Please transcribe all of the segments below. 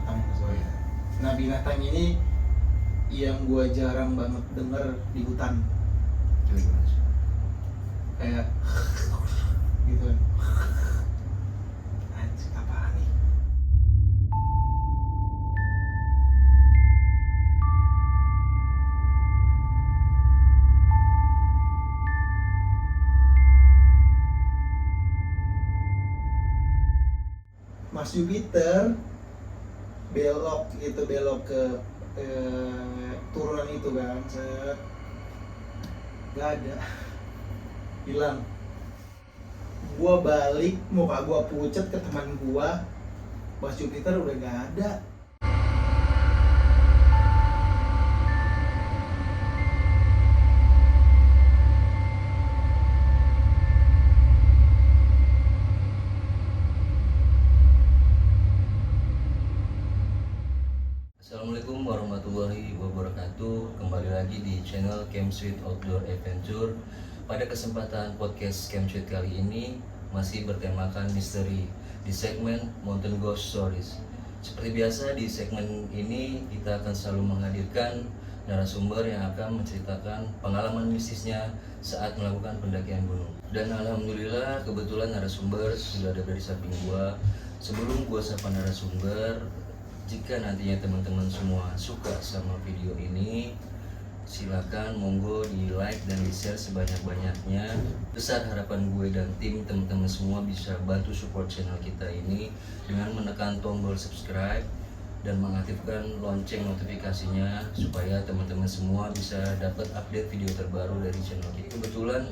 binatang maksudnya. Nah binatang ini yang gue jarang banget denger di hutan. Kayak gitu kan. Anjir apaan nih? Mas Jupiter belok ke turunan itu kan, set nggak ada, hilang. Gua balik, muka gua pucet ke teman gua, Mas Jupiter udah nggak ada. Assalamualaikum warahmatullahi wabarakatuh. Kembali lagi di channel Camsuite Outdoor Adventure. Pada kesempatan podcast Camsuite kali ini masih bertemakan misteri di segmen Mountain Ghost Stories. Seperti biasa di segmen ini kita akan selalu menghadirkan narasumber yang akan menceritakan pengalaman mistisnya saat melakukan pendakian gunung. Dan alhamdulillah kebetulan narasumber sudah ada dari samping gua. Sebelum gua sapa narasumber, jika nantinya teman-teman semua suka sama video ini, silakan monggo di like dan di share sebanyak-banyaknya. Besar harapan gue dan tim teman-teman semua bisa bantu support channel kita ini dengan menekan tombol subscribe dan mengaktifkan lonceng notifikasinya supaya teman-teman semua bisa dapat update video terbaru dari channel kita. Kebetulan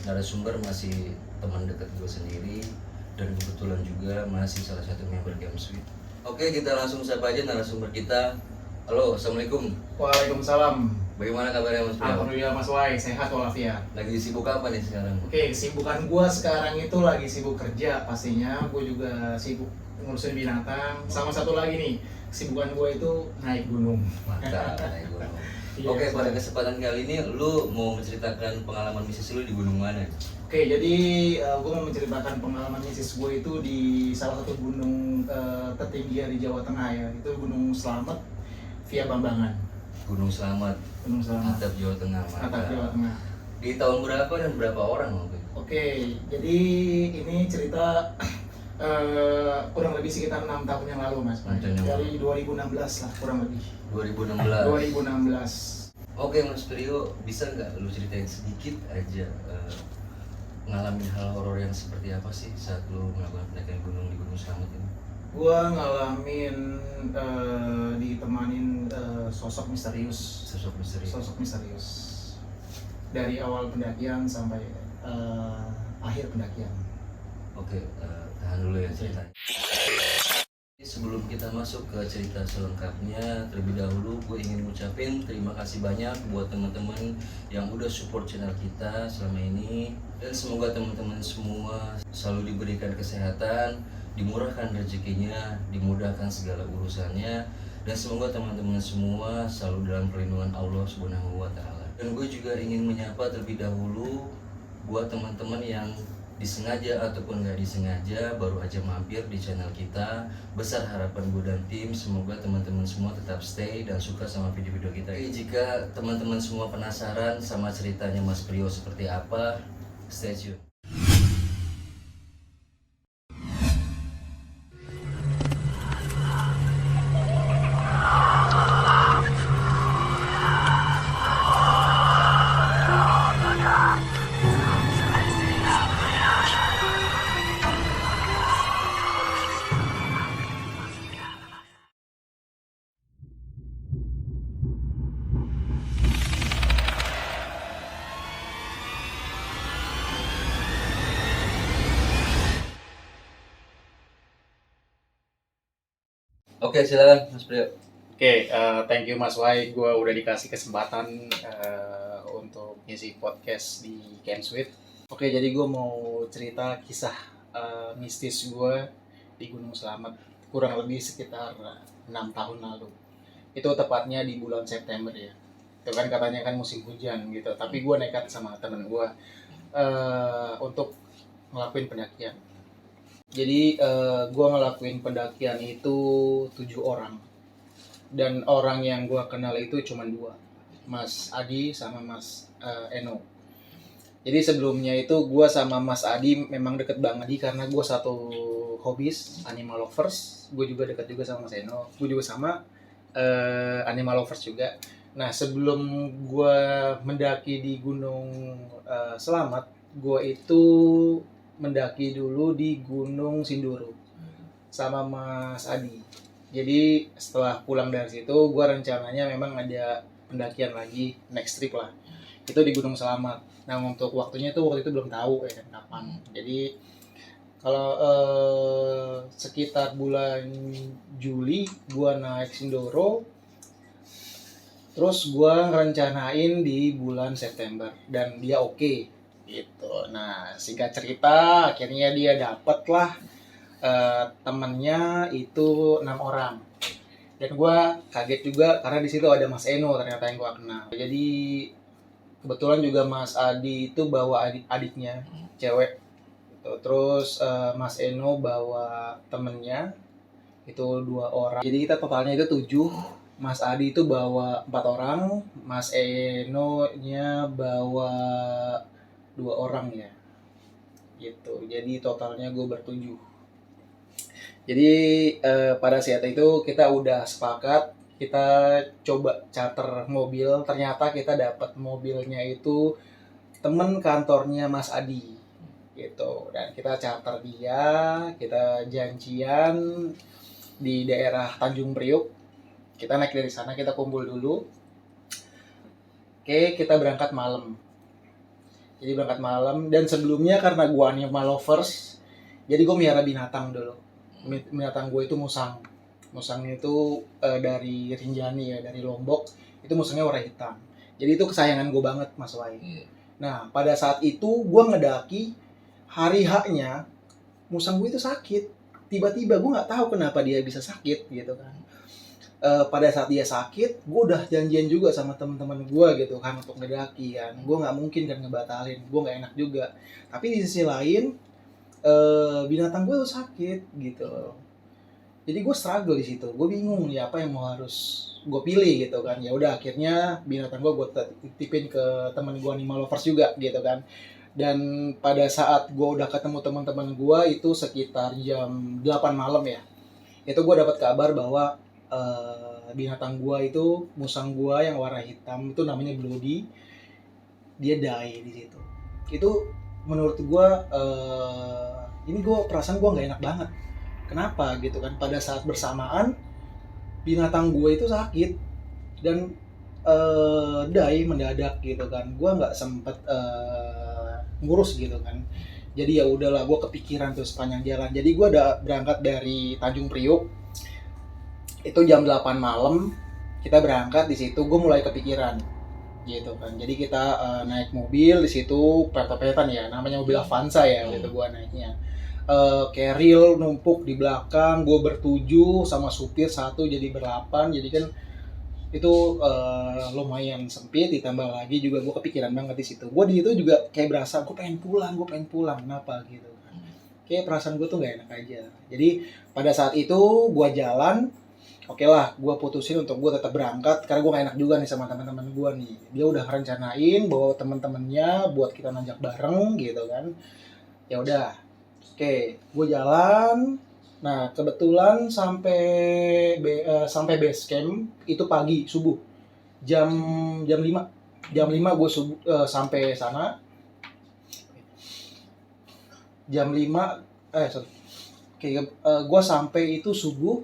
narasumber masih teman dekat gue sendiri dan kebetulan juga masih salah satu member Camsuite. Oke, kita langsung sapa aja narasumber kita. Halo, assalamualaikum. Waalaikumsalam. Bagaimana kabarnya Mas Priyo? Alhamdulillah Mas Wai, sehat walafiat. Lagi sibuk apa nih sekarang? Oke, kesibukan gua sekarang itu lagi sibuk kerja pastinya. Gue juga sibuk ngurusin binatang. Sama satu lagi nih, kesibukan gua itu naik gunung. Mantap, naik gunung. Iya, Oke, pada Mas. kesempatan kali ini lu mau menceritakan pengalaman mistis lu di gunung mana? Oke, jadi gue mau menceritakan pengalaman mistis gue itu di salah satu gunung tertinggi di Jawa Tengah ya. Itu Gunung Slamet via Bambangan. Gunung Slamet, Gunung Slamet, Atap Jawa Tengah. Atap Jawa Tengah. Di tahun berapa dan berapa orang waktu itu? Oke, jadi ini cerita kurang lebih sekitar 6 tahun yang lalu Mas. 6 tahun yang Dari 2016 lah kurang lebih. 2016. 2016. Oke Mas Priyo, bisa nggak lu ceritain sedikit aja ngalamin hal horor yang seperti apa sih saat lu melakukan pendakian gunung di Gunung Slamet ini? Gua ngalamin ditemanin sosok misterius. Sosok misteri. Sosok misterius dari awal pendakian sampai akhir pendakian. Oke, tahan dulu ya ceritanya. Sebelum kita masuk ke cerita selengkapnya, terlebih dahulu gue ingin ngucapin terima kasih banyak buat teman-teman yang udah support channel kita selama ini. Dan semoga teman-teman semua selalu diberikan kesehatan, dimurahkan rezekinya, dimudahkan segala urusannya, dan semoga teman-teman semua selalu dalam perlindungan Allah Subhanahu wa Ta'ala. Dan gue juga ingin menyapa terlebih dahulu buat teman-teman yang disengaja ataupun nggak disengaja baru aja mampir di channel kita. Besar harapan gue dan tim semoga teman-teman semua tetap stay dan suka sama video-video kita. Jika teman-teman semua penasaran sama ceritanya Mas Priyo seperti apa, stay tune. Oke, silakan Mas Priyo. Oke, thank you Mas Wai. Gue udah dikasih kesempatan untuk ngisi podcast di Camsuite. Oke, jadi gue mau cerita kisah mistis gue di Gunung Slamet kurang lebih sekitar 6 tahun lalu. Itu tepatnya di bulan September ya. Itu kan katanya kan musim hujan gitu. Tapi gue nekat sama temen gue untuk ngelakuin pendakian. Jadi gue ngelakuin pendakian itu 7 orang, dan orang yang gue kenal itu cuma 2, Mas Adi sama Mas Eno. Jadi sebelumnya itu gue sama Mas Adi memang deket banget karena gue satu hobis, animal lovers. Gue juga deket juga sama Mas Eno. Gue juga sama animal lovers juga. Nah sebelum gue mendaki di Gunung Selamat, gue itu mendaki dulu di Gunung Sindoro sama Mas Adi. Jadi setelah pulang dari situ, gue rencananya memang ada pendakian lagi, next trip lah. Itu di Gunung Selamat. Nah untuk waktu itu belum tahu ya kan kapan. Jadi kalau sekitar bulan Juli, gue naik Sindoro. Terus gue ngerencanain di bulan September dan dia oke gitu. Nah singkat cerita akhirnya dia dapet lah temennya itu 6 orang, dan gue kaget juga karena di situ ada Mas Eno ternyata yang gue kenal. Jadi kebetulan juga Mas Adi itu bawa adiknya cewek gitu. Terus Mas Eno bawa temennya itu 2 orang, jadi kita totalnya itu 7. Mas Adi itu bawa 4 orang, Mas Eno nya bawa 2 orang ya gitu. Jadi totalnya gue bertujuh. Jadi pada saat itu kita udah sepakat kita coba charter mobil. Ternyata kita dapat mobilnya itu temen kantornya Mas Adi gitu, dan kita charter dia, kita janjian di daerah Tanjung Priuk. Kita naik dari sana, kita kumpul dulu. Oke, kita berangkat malam. Jadi berangkat malam, dan sebelumnya karena gua animal lovers, jadi gue miara binatang dulu. Binatang gue itu musang. Musangnya itu dari Rinjani ya, dari Lombok. Itu musangnya warna hitam. Jadi itu kesayangan gue banget, Mas Wai. Nah, pada saat itu gue ngedaki, hari H-nya musang gue itu sakit. Tiba-tiba gue nggak tahu kenapa dia bisa sakit gitu kan. Pada saat dia sakit, gue udah janjian juga sama teman-teman gue gitu kan untuk ngedaki kan. Gue nggak mungkin kan ngebatalin, gue nggak enak juga. Tapi di sisi lain, binatang gue tuh sakit gitu. Jadi gue struggle di situ. Gue bingung nih apa yang mau harus gue pilih gitu kan. Ya udah akhirnya binatang gue titipin ke teman gue animal lovers juga gitu kan. Dan pada saat gue udah ketemu teman-teman gue itu sekitar jam 8 malam ya. Itu gue dapat kabar bahwa binatang gue itu, musang gue yang warna hitam itu namanya Bloody, dia die di situ. Itu menurut gue ini perasaan gue nggak enak banget. Kenapa gitu kan? Pada saat bersamaan binatang gue itu sakit dan die mendadak gitu kan. Gue nggak sempet ngurus gitu kan. Jadi ya udahlah, gue kepikiran tuh sepanjang jalan. Jadi gue udah berangkat dari Tanjung Priuk. Itu jam 8 malam kita berangkat. Di situ gue mulai kepikiran gitu kan. Jadi kita naik mobil di situ pet-petan ya, namanya mobil Avanza ya gitu gue naiknya. Keril numpuk di belakang, gue bertujuh sama supir satu, jadi berlapan. Jadi kan itu lumayan sempit, ditambah lagi juga gue kepikiran banget di situ. Gue di itu juga kayak berasa gue pengen pulang, kenapa gitu kan. Kayak perasaan gue tuh gak enak aja. Jadi pada saat itu gue jalan, oke lah, gue putusin untuk gue tetap berangkat karena gue gak enak juga nih sama teman-teman gue nih. Dia udah rencanain bawa teman-temannya buat kita nanjak bareng gitu kan. Ya udah, oke, gue jalan. Nah kebetulan sampai base camp itu pagi subuh jam 5 gue sampai sana jam 5 gue sampai itu subuh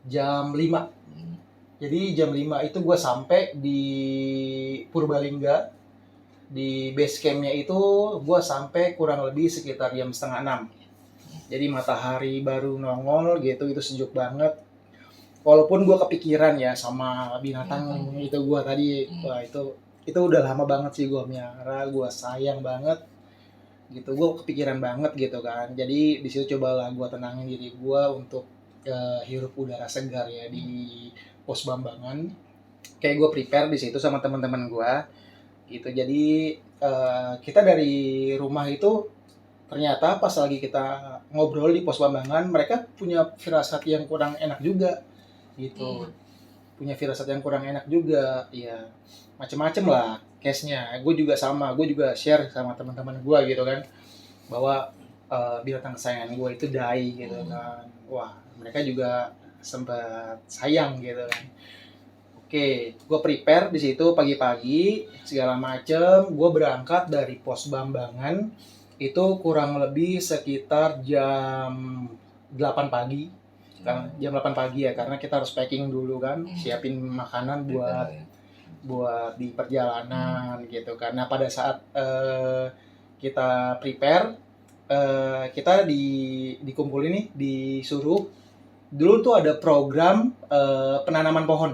jam 5. Jadi jam 5 itu gue sampai di Purbalingga. Di base campnya itu gue sampai kurang lebih sekitar jam setengah 6. Jadi matahari baru nongol gitu, itu sejuk banget. Walaupun gue kepikiran ya sama binatang itu gue tadi, wah itu udah lama banget sih gue miara, gue sayang banget gitu. Gue kepikiran banget gitu kan. Jadi di situ cobalah gue tenangin diri gue untuk hirup udara segar ya di Pos Bambangan. Kayak gue prepare di situ sama teman-teman gue gitu. Jadi kita dari rumah itu ternyata pas lagi kita ngobrol di pos Bambangan, mereka punya firasat yang kurang enak juga gitu. Punya firasat yang kurang enak juga, ya macem-macem lah case-nya. Gue juga sama, gue juga share sama teman-teman gue gitu kan, bahwa binatang kesayangan gue itu dai gitu kan. Wah, mereka juga sempat sayang gitu kan. Oke, gue prepare di situ pagi-pagi segala macem. Gue berangkat dari pos Bambangan itu kurang lebih sekitar jam 8 pagi. Kan jam 8 pagi ya, karena kita harus packing dulu kan, siapin makanan buat di perjalanan gitu. Karena pada saat kita prepare, kita dikumpulin nih, disuruh dulu tuh ada program penanaman pohon.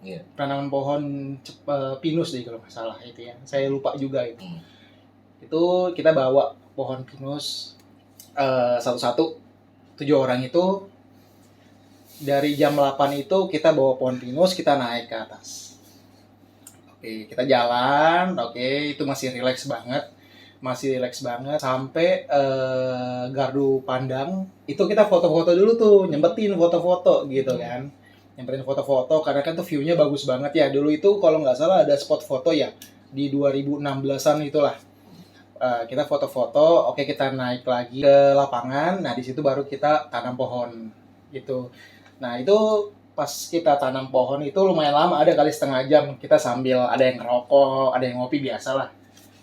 Iya. Penanaman pohon pinus deh kalau nggak salah itu ya. Saya lupa juga itu. Itu kita bawa pohon pinus satu-satu, 7 orang itu. Dari jam 8 itu kita bawa pohon pinus, kita naik ke atas. Oke, kita jalan. Oke, itu masih rileks banget. Sampai gardu pandang itu kita foto-foto dulu tuh, nyempetin foto-foto gitu kan. Nyempetin foto-foto karena kan tuh view-nya bagus banget ya. Dulu itu kalau nggak salah ada spot foto ya di 2016-an itulah. Kita foto-foto, oke kita naik lagi ke lapangan. Nah, di situ baru kita tanam pohon gitu. Nah, itu pas kita tanam pohon itu lumayan lama, ada kali setengah jam. Kita sambil ada yang ngerokok, ada yang ngopi, biasalah.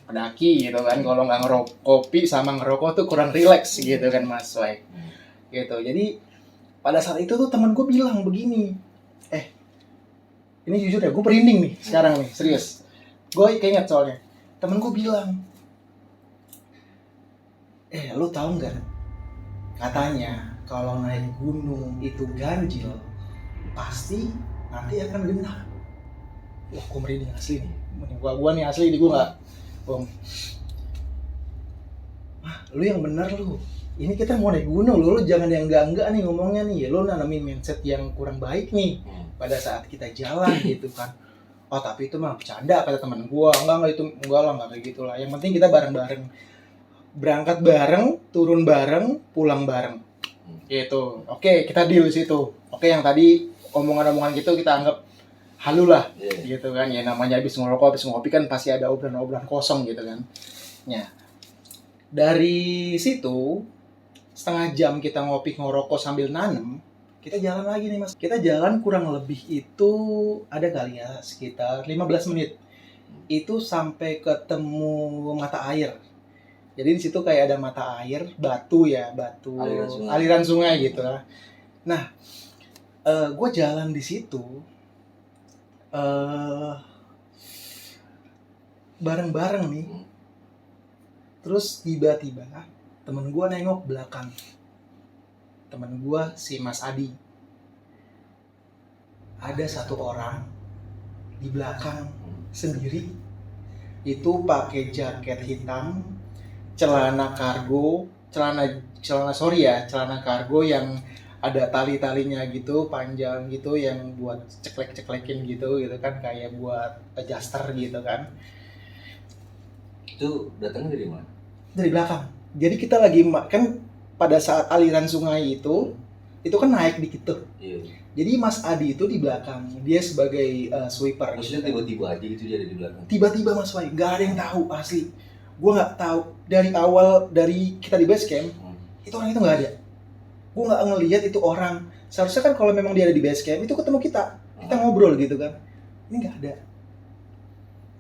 Pendaki gitu kan, kalau nggak kopi sama ngerokok tuh kurang rileks gitu kan Mas Wai. Gitu. Jadi pada saat itu tuh temen gue bilang begini, ini jujur ya, gue merinding nih sekarang nih, serius. Gue keinget soalnya, temen gue bilang, lu tahu nggak? Katanya kalau naik gunung itu ganjil, pasti nanti akan genap. Wah, gue merinding asli nih. Gue nih asli, gue nggak bohong. Lu yang bener lu. Ini kita mau naik gunung, lu jangan yang enggak nih ngomongnya nih. Lu nanamin mindset yang kurang baik nih pada saat kita jalan gitu kan. Oh, tapi itu mah bercanda kata teman gua. Enggak lah, enggak kayak gitulah. Yang penting kita bareng-bareng. Berangkat bareng, turun bareng, pulang bareng. Gitu. Oke, kita deal di situ. Oke, yang tadi omongan-omongan gitu kita anggap halu lah, gitu kan. Ya namanya habis ngerokok, habis ngopi kan pasti ada obrolan-obrolan kosong gitu kan. Ya. Dari situ setengah jam kita ngopi ngerokok sambil nanem, kita jalan lagi nih Mas. Kita jalan kurang lebih itu ada kali ya sekitar 15 menit. Itu sampai ketemu mata air. Jadi di situ kayak ada mata air, batu aliran sungai gitu lah. Nah, gue jalan di situ bareng-bareng nih. Terus tiba-tiba temen gue nengok belakang. Temen gue si Mas Adi. Ada satu orang di belakang sendiri. Itu pakai jaket hitam, celana kargo yang ada tali-talinya gitu, panjang gitu, yang buat ceklek-ceklekin gitu kan, kayak buat adjuster gitu kan. Itu datangnya dari mana? Dari belakang. Jadi kita lagi kan pada saat aliran sungai itu kan naik dikit tuh. Iya. Jadi Mas Adi itu di belakang, dia sebagai sweeper. Maksudnya tiba-tiba aja gitu dia ada di belakang? Tiba-tiba Mas Wai, nggak ada yang tahu asli. Gue nggak tahu dari awal, dari kita di base camp, itu orang itu nggak ada. Gue nggak ngelihat itu orang. Seharusnya kan kalau memang dia ada di base camp itu ketemu kita ngobrol gitu kan. Ini nggak ada.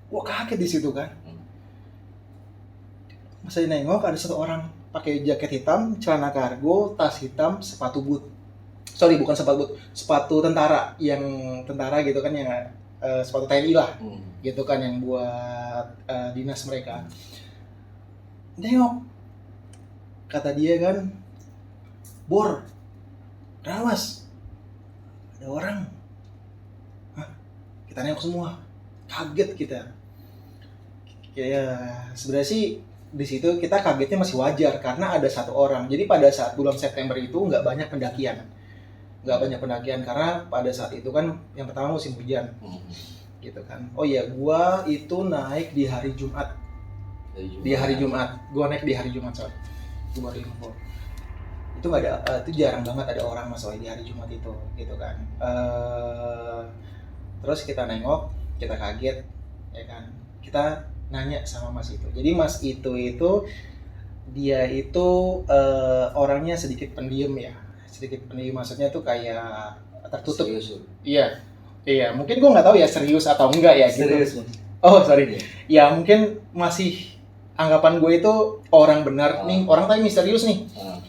Gue kaget di situ kan. Mas Adi nengok, ada satu orang pakai jaket hitam, celana kargo, tas hitam, sepatu boot. Sorry, bukan sepatu boot, sepatu tentara, yang tentara gitu kan, yang sepatu TNI lah, gitu kan, yang buat dinas mereka. Nengok, kata dia kan, Bor, Rawas, ada orang. Hah? Kita nengok semua, kaget kita. Kayak sebenarnya sih di situ kita kagetnya masih wajar karena ada satu orang. Jadi pada saat bulan September itu nggak banyak pendakian karena pada saat itu kan yang pertama musim hujan, gitu kan. Oh iya, gua itu naik di hari Jumat. Gua naik di hari Jumat soal. gue baru info. Itu nggak ada, itu jarang banget ada orang Mas Wai di hari Jumat itu, gitu kan. Terus kita nengok, kita kaget, ya kan. Kita nanya sama Mas itu. Jadi Mas itu dia itu orangnya sedikit pendiam ya, sedikit pendiam, maksudnya tuh kayak tertutup. Serius. Iya, mungkin gue nggak tahu ya serius atau enggak ya. Serius. Gitu. Oh sorry. Ya mungkin masih anggapan gue itu orang benar nih, orang tapi misterius nih.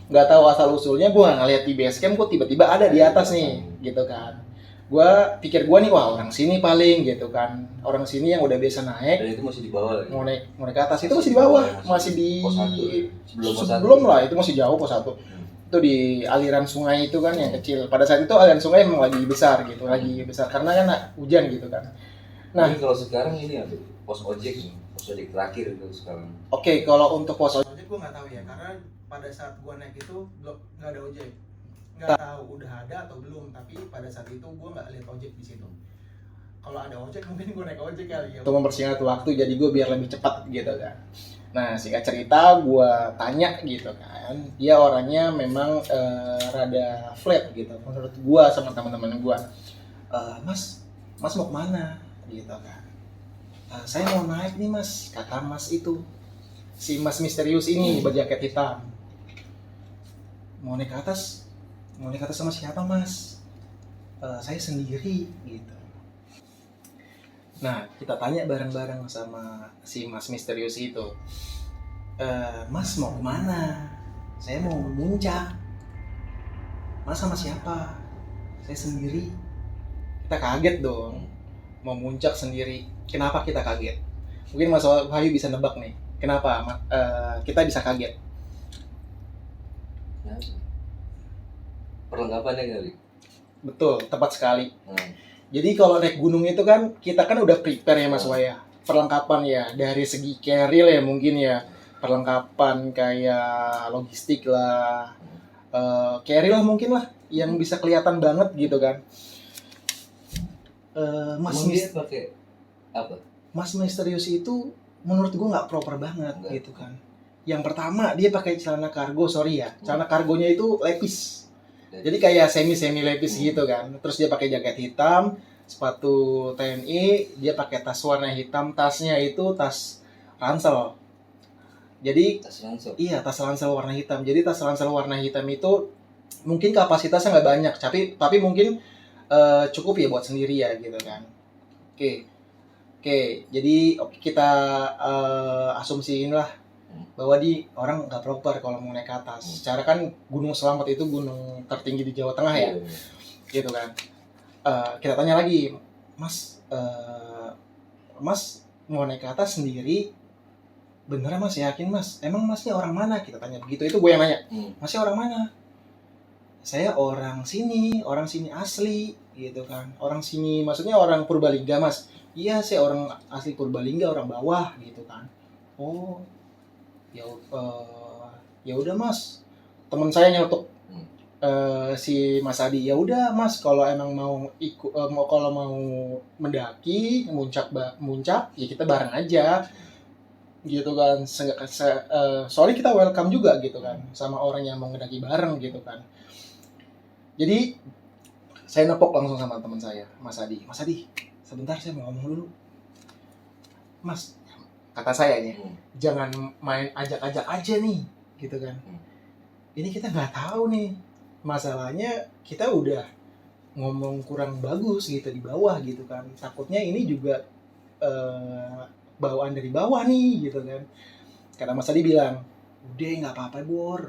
Nggak tahu asal usulnya, gue nggak ngeliat di base camp, gue tiba-tiba ada di atas nih, gitu kan. Gue pikir gue nih, wah orang sini paling gitu kan, orang sini yang udah biasa naik. Dan itu masih di bawah lagi. Mau naik ke atas itu masih di bawah, masih di pos 1. sebelum lah, itu masih jauh pos 1. Itu di aliran sungai itu kan yang kecil. Pada saat itu aliran sungai memang lagi besar gitu, lagi besar karena kan hujan gitu kan. Nah, kalau sekarang ini ada pos ojek nih, pos ojek terakhir itu sekarang. Oke, kalau untuk pos ojek gue nggak tahu ya, karena pada saat gue naik itu belum, nggak ada ojek. Nggak tahu udah ada atau belum, tapi pada saat itu gue nggak lihat ojek di situ. Kalau ada ojek mungkin gue naik ojek kali ya, untuk mempersingkat waktu, jadi gue biar lebih cepat gitu kan. Nah singkat cerita gue tanya gitu kan, dia orangnya memang rada flat gitu menurut gue sama teman-teman gue. Mas mau kemana gitu kan. Saya mau naik nih Mas, kata Mas itu, si Mas misterius ini berjaket hitam. Mau naik ke atas sama siapa Mas? Saya sendiri gitu. Nah kita tanya bareng-bareng sama si Mas misterius itu, Mas mau kemana? Saya mau muncak. Mas sama siapa? Saya sendiri. Kita kaget dong, mau muncak sendiri. Kenapa kita kaget? Mungkin Mas Wahyu bisa nebak nih, kenapa kita bisa kaget? Perlengkapannya kali. Betul, tepat sekali. Jadi kalau naik gunung itu kan kita kan udah prepare ya Mas Wahyu. Perlengkapan ya dari segi carrier ya mungkin ya. Perlengkapan kayak logistik lah, carry lah mungkin lah yang bisa kelihatan banget gitu kan. Dia pakai apa? Mas misterius itu menurut gue nggak proper banget gitu kan. Yang pertama dia pakai celana kargo, celana kargonya itu lepis. Jadi kayak semi lepis gitu kan. Terus dia pakai jaket hitam, sepatu TNI, dia pakai tas warna hitam, tasnya itu tas ransel. Jadi iya, tas ransel warna hitam. Jadi tas ransel warna hitam itu mungkin kapasitasnya nggak banyak, tapi mungkin cukup ya buat sendiri ya gitu kan. Oke, jadi kita asumsiin lah bahwa di orang nggak proper kalau mau naik ke atas. Secara kan Gunung Selamat itu gunung tertinggi di Jawa Tengah ya, gitu kan. Kita tanya lagi, Mas mau naik ke atas sendiri, beneran Mas, yakin Mas? Emang Masnya orang mana? Kita tanya begitu, itu gue yang nanya, Masnya orang mana? Saya orang sini asli, gitu kan. Orang sini, maksudnya orang Purbalingga Mas. Iya, saya orang asli Purbalingga, orang bawah, gitu kan. Oh, ya udah Mas, teman saya nyeletuk si Mas Adi, ya udah Mas, kalau emang mau ikut, kalau mau mendaki muncak ya kita bareng aja gitu kan. Soalnya kita welcome juga gitu kan sama orang yang mau ngedaki bareng gitu kan. Jadi saya nepok langsung sama teman saya, Mas Adi, sebentar saya mau ngomong dulu Mas, kata saya nih, jangan main ajak-ajak aja nih, gitu kan. Ini kita nggak tahu nih, masalahnya kita udah ngomong kurang bagus gitu di bawah gitu kan. Takutnya ini juga bawaan dari bawah nih, gitu kan. Karena Mas Adi bilang, udah nggak apa-apa Bor,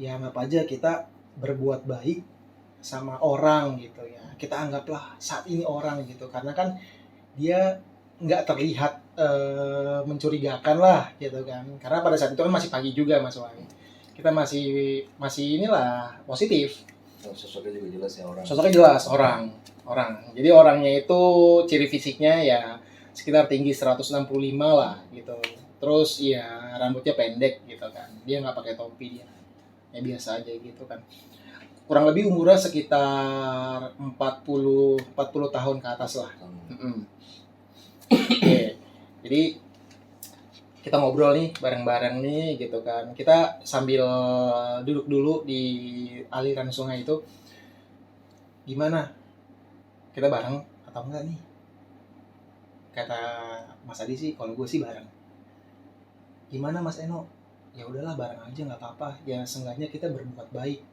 ya anggap aja kita berbuat baik sama orang gitu ya. Kita anggaplah saat ini orang gitu, karena kan dia nggak terlihat mencurigakan lah gitu kan, karena pada saat itu kan masih pagi juga Mas Wahyu, kita masih inilah positif. Sosoknya juga jelas ya orang. Sosoknya jelas orang. Jadi orangnya itu ciri fisiknya ya sekitar tinggi 165 lah gitu. Terus ya rambutnya pendek gitu kan. Dia nggak pakai topi, dia ya biasa aja gitu kan. Kurang lebih umurnya sekitar 40 tahun ke atas lah. Oke. Jadi kita ngobrol nih bareng-bareng nih gitu kan. Kita sambil duduk dulu di aliran sungai itu, gimana? Kita bareng atau enggak nih? Kata Mas Adi sih, kalau gue sih bareng. Gimana Mas Eno? Ya udahlah bareng aja nggak apa-apa. Ya seenggaknya kita berbuat baik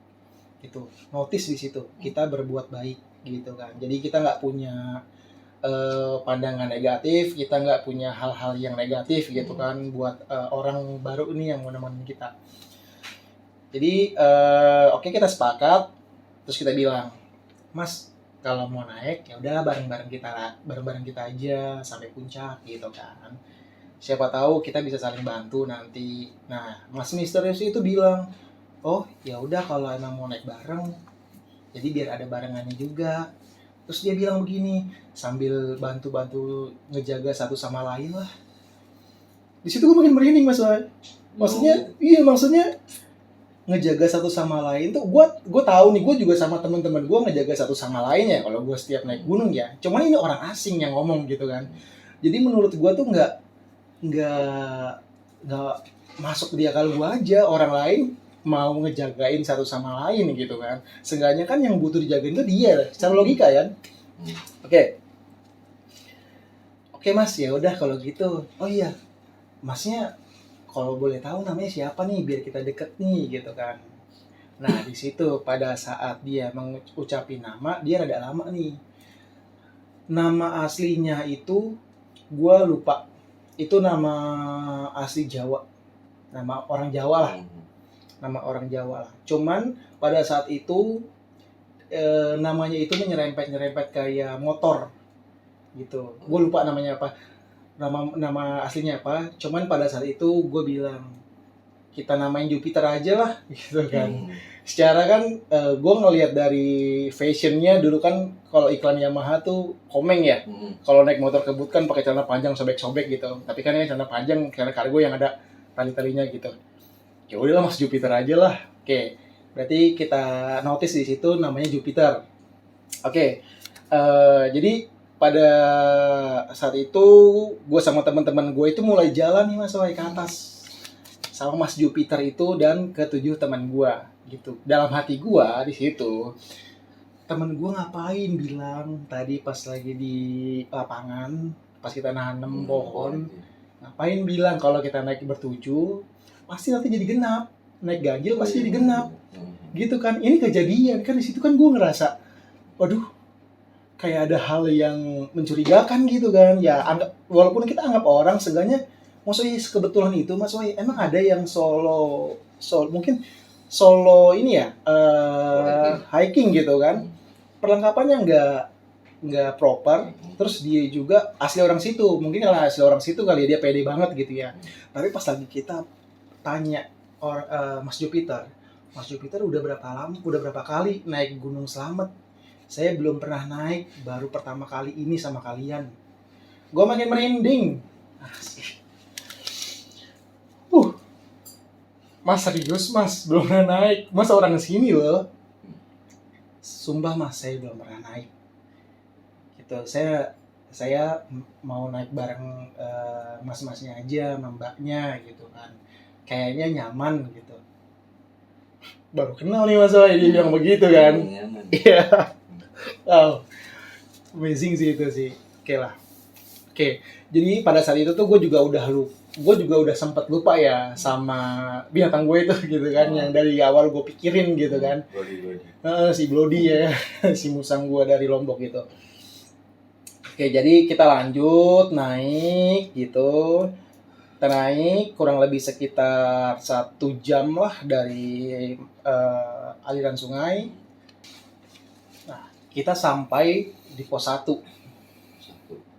gitu. Notice di situ kita berbuat baik gitu kan. Jadi kita nggak punya pandangan negatif, kita nggak punya hal-hal yang negatif gitu kan buat orang baru ini yang mau nemenin kita. Jadi oke, kita sepakat, terus kita bilang, Mas kalau mau naik ya udah bareng-bareng kita aja sampai puncak gitu kan. Siapa tahu kita bisa saling bantu nanti. Nah, Mas Misterius itu bilang, oh ya udah kalau emang mau naik bareng, jadi biar ada barengannya juga. Terus dia bilang begini, sambil bantu-bantu ngejaga satu sama lain lah. Di situ gue makin merinding Mas. Maksudnya, iya maksudnya ngejaga satu sama lain tuh gue tahu nih, gue juga sama teman-teman gue ngejaga satu sama lain ya kalau gue setiap naik gunung ya. Cuman ini orang asing yang ngomong gitu kan. Jadi menurut gue tuh nggak masuk di akal gue aja orang lain mau ngejagain satu sama lain gitu kan. Seenggaknya kan yang butuh dijagain itu dia secara logika kan. Oke Mas, ya udah kalau gitu. Oh iya, Masnya kalau boleh tahu namanya siapa nih biar kita deket nih gitu kan. Nah di situ pada saat dia mengucapin nama, dia rada lama nih. Nama aslinya itu gue lupa. Itu nama asli Jawa, nama orang Jawa lah. Nama orang Jawa lah. Cuman pada saat itu namanya itu nyerempet kayak motor gitu. Gue lupa namanya apa. Nama aslinya apa. Cuman pada saat itu gue bilang kita namain Jupiter aja lah gitu kan. Secara kan gue ngelihat dari fashionnya dulu kan kalau iklan Yamaha tuh komeng ya. Kalau naik motor kebut kan pakai celana panjang sobek-sobek gitu. Tapi kan ini celana panjang celana kargo yang ada tali-talinya gitu. Ya udahlah Mas Jupiter aja lah. Oke, berarti kita notice di situ namanya Jupiter. Oke, jadi pada saat itu gue sama teman-teman gue itu mulai jalan nih Mas ke atas sama Mas Jupiter itu dan ke-7 teman gue gitu. Dalam hati gue di situ teman gue ngapain bilang tadi pas lagi di lapangan pas kita nanam pohon, ngapain bilang kalau kita naik bertujuh pasti nanti jadi genap, naik ganjil pasti jadi genap gitu kan. Ini kejadian kan di situ kan gue ngerasa waduh kayak ada hal yang mencurigakan gitu kan ya. Walaupun kita anggap orang seenggaknya maksudnya kebetulan itu Mas Wai emang ada yang solo mungkin solo ini ya hiking gitu kan, perlengkapannya nggak proper, terus dia juga asli orang situ, mungkin kalau asli orang situ kali ya dia pede banget gitu ya. Tapi pas lagi kita tanya Mas Jupiter udah berapa kali naik Gunung Slamet? Saya belum pernah naik, baru pertama kali ini sama kalian. Gue makin merinding. Mas serius Mas belum pernah naik? Mas orang sini loh. Sumpah Mas saya belum pernah naik. Gitu. Saya mau naik bareng mas-masnya aja, mbaknya gitu kan. Kayaknya nyaman gitu. Baru kenal nih Mas Wai dia bilang begitu kan. Iya. Wow. Amazing sih itu sih. Oke lah. Oke. Jadi pada saat itu tuh gue juga udah sempat lupa ya sama binatang gue itu gitu kan, yang dari awal gue pikirin gitu kan. Si Bloody ya, si musang gue dari Lombok gitu. Oke, jadi kita lanjut naik gitu. Kita naik kurang lebih sekitar 1 jam lah dari aliran sungai. Nah, kita sampai di pos 1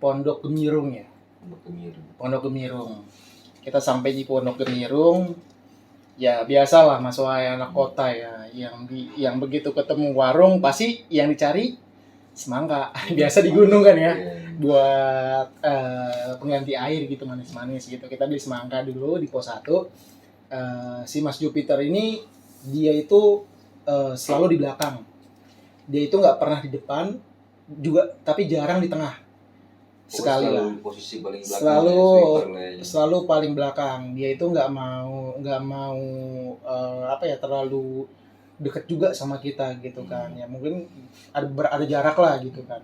Pondok Gemirung ya. Pondok Gemirung. Kita sampai di Pondok Gemirung. Ya biasalah Mas Wai anak kota ya, yang begitu ketemu warung pasti yang dicari semangka. Biasa di gunung kan ya, buat pengganti air gitu manis-manis gitu. Kita beli semangka dulu di pos 1. Si Mas Jupiter ini dia itu selalu di belakang. Dia itu nggak pernah di depan juga, tapi jarang di tengah. sekali lah. Posisi paling belakang. Selalu paling belakang. Dia itu nggak mau terlalu deket juga sama kita gitu kan. Ya mungkin ada jarak lah gitu kan.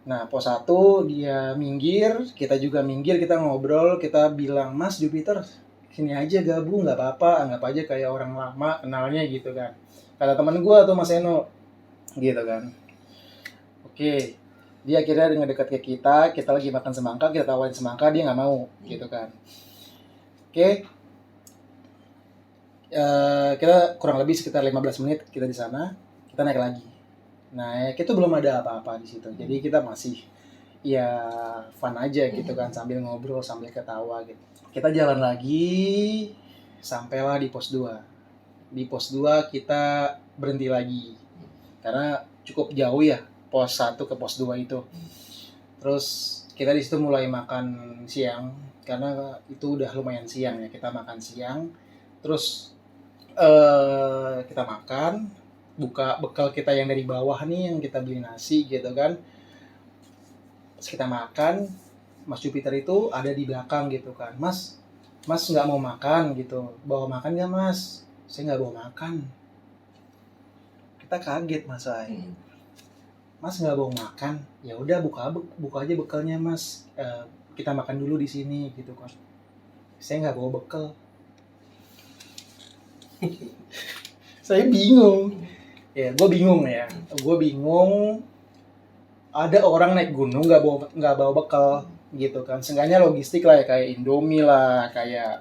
Nah, pos 1 dia minggir, kita juga minggir, kita ngobrol, kita bilang, "Mas Jupiter, sini aja gabung, nggak apa-apa, anggap aja kayak orang lama kenalnya gitu kan." Kata teman gue tuh Mas Eno, gitu kan. Oke, dia akhirnya ngedekat ke kita lagi makan semangka, kita tawarin semangka, dia nggak mau, gitu kan. Oke, kita kurang lebih sekitar 15 menit kita di sana, kita naik lagi. Naik itu belum ada apa-apa di situ, jadi kita masih ya fun aja gitu kan, sambil ngobrol, sambil ketawa gitu. Kita jalan lagi, sampailah di pos 2. Di pos 2 kita berhenti lagi, karena cukup jauh ya, pos 1 ke pos 2 itu. Terus kita di situ mulai makan siang, karena itu udah lumayan siang ya, kita makan siang. Terus kita makan, buka bekal kita yang dari bawah nih, yang kita beli nasi gitu kan. Terus kita makan, Mas Jupiter itu ada di belakang gitu kan. Mas nggak mau makan gitu, bawa makan nggak Mas? Saya nggak bawa makan. Kita kaget Mas Wai. Mas nggak bawa makan, ya udah buka aja bekalnya Mas. Kita makan dulu di sini gitu kan. Saya nggak bawa bekal. Saya bingung. Ya, gue bingung. Ada orang naik gunung nggak bawa bekal gitu kan. Seenggaknya logistik lah ya, kayak Indomie lah, kayak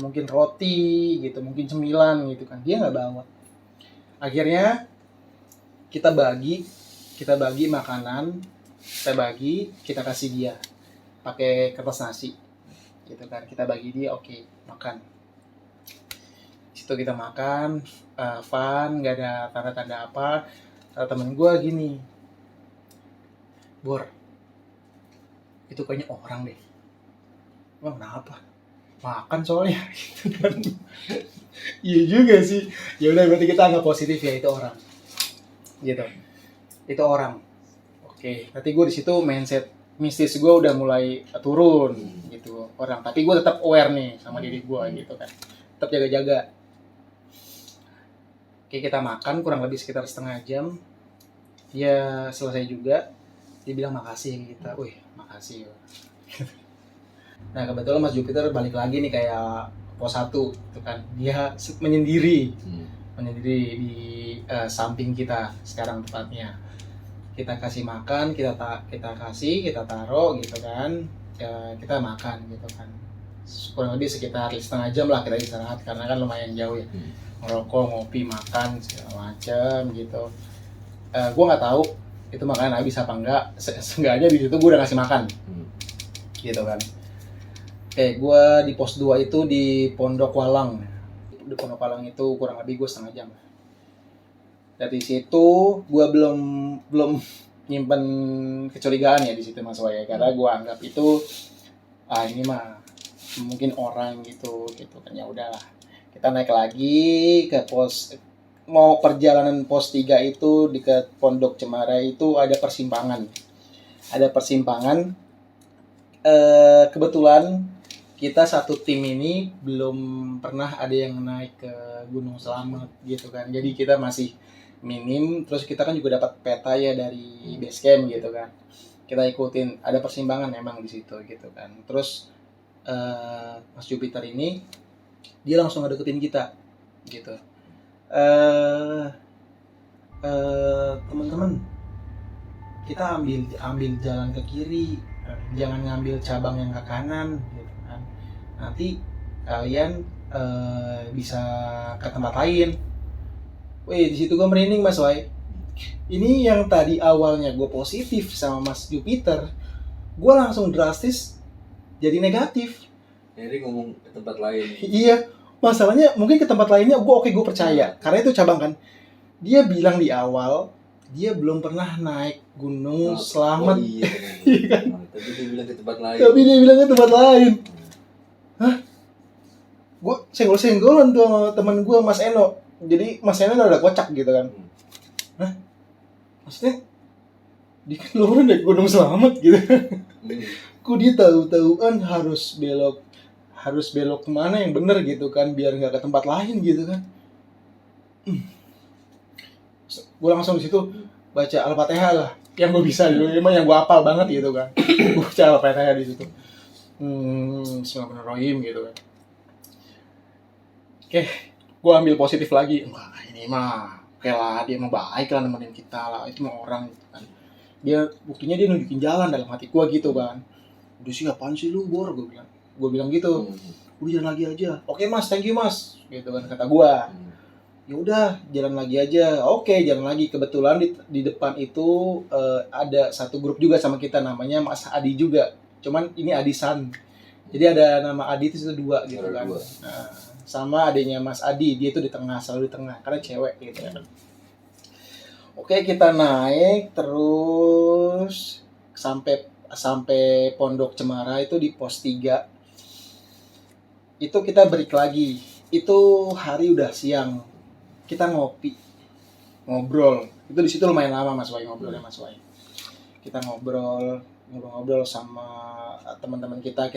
mungkin roti gitu, mungkin cemilan gitu kan. Dia nggak bawa. Akhirnya kita bagi makanan, kita kasih dia pakai kertas nasi gitu kan. Kita bagi dia, oke, makan. Situ kita makan, fun, nggak ada tanda-tanda apa. Kata temen gue gini, Bor, itu kayaknya orang deh. Emang kenapa? Makan soalnya gitu kan. Iya juga sih. Ya udah, berarti kita anggap positif ya, itu orang. Gitu. Itu orang. Oke, berarti gue di situ mindset mistis gue udah mulai turun gitu orang. Tapi gue tetap aware nih sama diri gue gitu kan. Tetap jaga-jaga. Oke, kita makan kurang lebih sekitar setengah jam. Dia selesai juga. Dia bilang makasih kita. Wih, makasih. Nah, kebetulan Mas Jupiter balik lagi nih kayak pos 1 gitu kan. Dia menyendiri di samping kita sekarang tepatnya. Kita kasih makan, kita taruh gitu kan. Kita makan gitu kan. Kurang lebih sekitar setengah jam lah kita istirahat, karena kan lumayan jauh ya. Ngerokok, ngopi, makan segala macam gitu. Gue nggak tahu itu makanan habis apa enggak. Seenggaknya di situ gue udah ngasih makan, gitu kan. Gue di pos 2 itu di Pondok Walang. Di Pondok Walang itu kurang lebih gue setengah jam. Dari situ gue belum nyimpen kecurigaan ya di situ Mas Waya, karena gue anggap itu ini mah mungkin orang gitu kan. Ya udahlah, kita naik lagi ke perjalanan pos 3 itu di ke Pondok Cemara itu ada persimpangan. Kebetulan kita satu tim ini belum pernah ada yang naik ke Gunung Selamet gitu kan. Jadi kita masih minim, terus kita kan juga dapat peta ya dari base camp gitu kan. Kita ikutin, ada persimpangan emang di situ gitu kan. Terus Mas Jupiter ini dia langsung ngedeketin kita gitu. Teman-teman, kita ambil jalan ke kiri, jangan ngambil cabang yang ke kanan gitu kan. Nanti kalian bisa ke tempat lain. Wih, di situ gue merinding Mas Wai. Ini yang tadi awalnya gue positif sama Mas Jupiter, gue langsung drastis jadi negatif. Jadi ngomong ke tempat lain. Iya, masalahnya mungkin ke tempat lainnya gue percaya, karena itu cabang kan. Dia bilang di awal dia belum pernah naik Gunung Selamet. Iya kan? Tapi dia bilang ke tempat lain. Hah? Gue senggol-senggolan tuh sama teman gue Mas Eno. Jadi Mas Eno udah kocak gitu kan. Hah? Maksudnya Dia kan orang naik Gunung Selamat gitu. Kok dia tahu-tahuan harus belok kemana yang bener gitu kan, biar nggak ke tempat lain gitu kan. Gue langsung di situ baca Al-Fatihah lah, yang gue bisa dulu, emang yang gue hafal banget gitu kan. Gue baca Al-Fatihah di situ. Bismillahirrahmanirrahim gitu kan. Oke, gue ambil positif lagi. Wah, ini mah oke lah, dia mah baik lah, nemenin kita lah, itu mah orang gitu kan. Dia buktinya dia nunjukin jalan dalam hati gue gitu kan. Udah sih, apaan sih lu, Bor, gue bilang gitu. Udah jalan lagi aja. Oke mas, thank you mas, gitu kan kata gue. Ya udah, jalan lagi aja. Oke, jalan lagi. Kebetulan di depan itu ada satu grup juga sama kita, namanya Mas Adi juga. Cuman ini Adisan. Jadi ada nama Adi itu dua gitu kan. Nah, sama adanya Mas Adi, dia itu di tengah, selalu di tengah karena cewek gitu kan. Oke, kita naik terus sampai Pondok Cemara itu di pos 3. Itu kita break lagi. Itu hari udah siang. Kita ngobrol. Itu di situ lumayan lama Mas Wai, ngobrolnya Mas Wai. Kita ngobrol sama teman-teman kita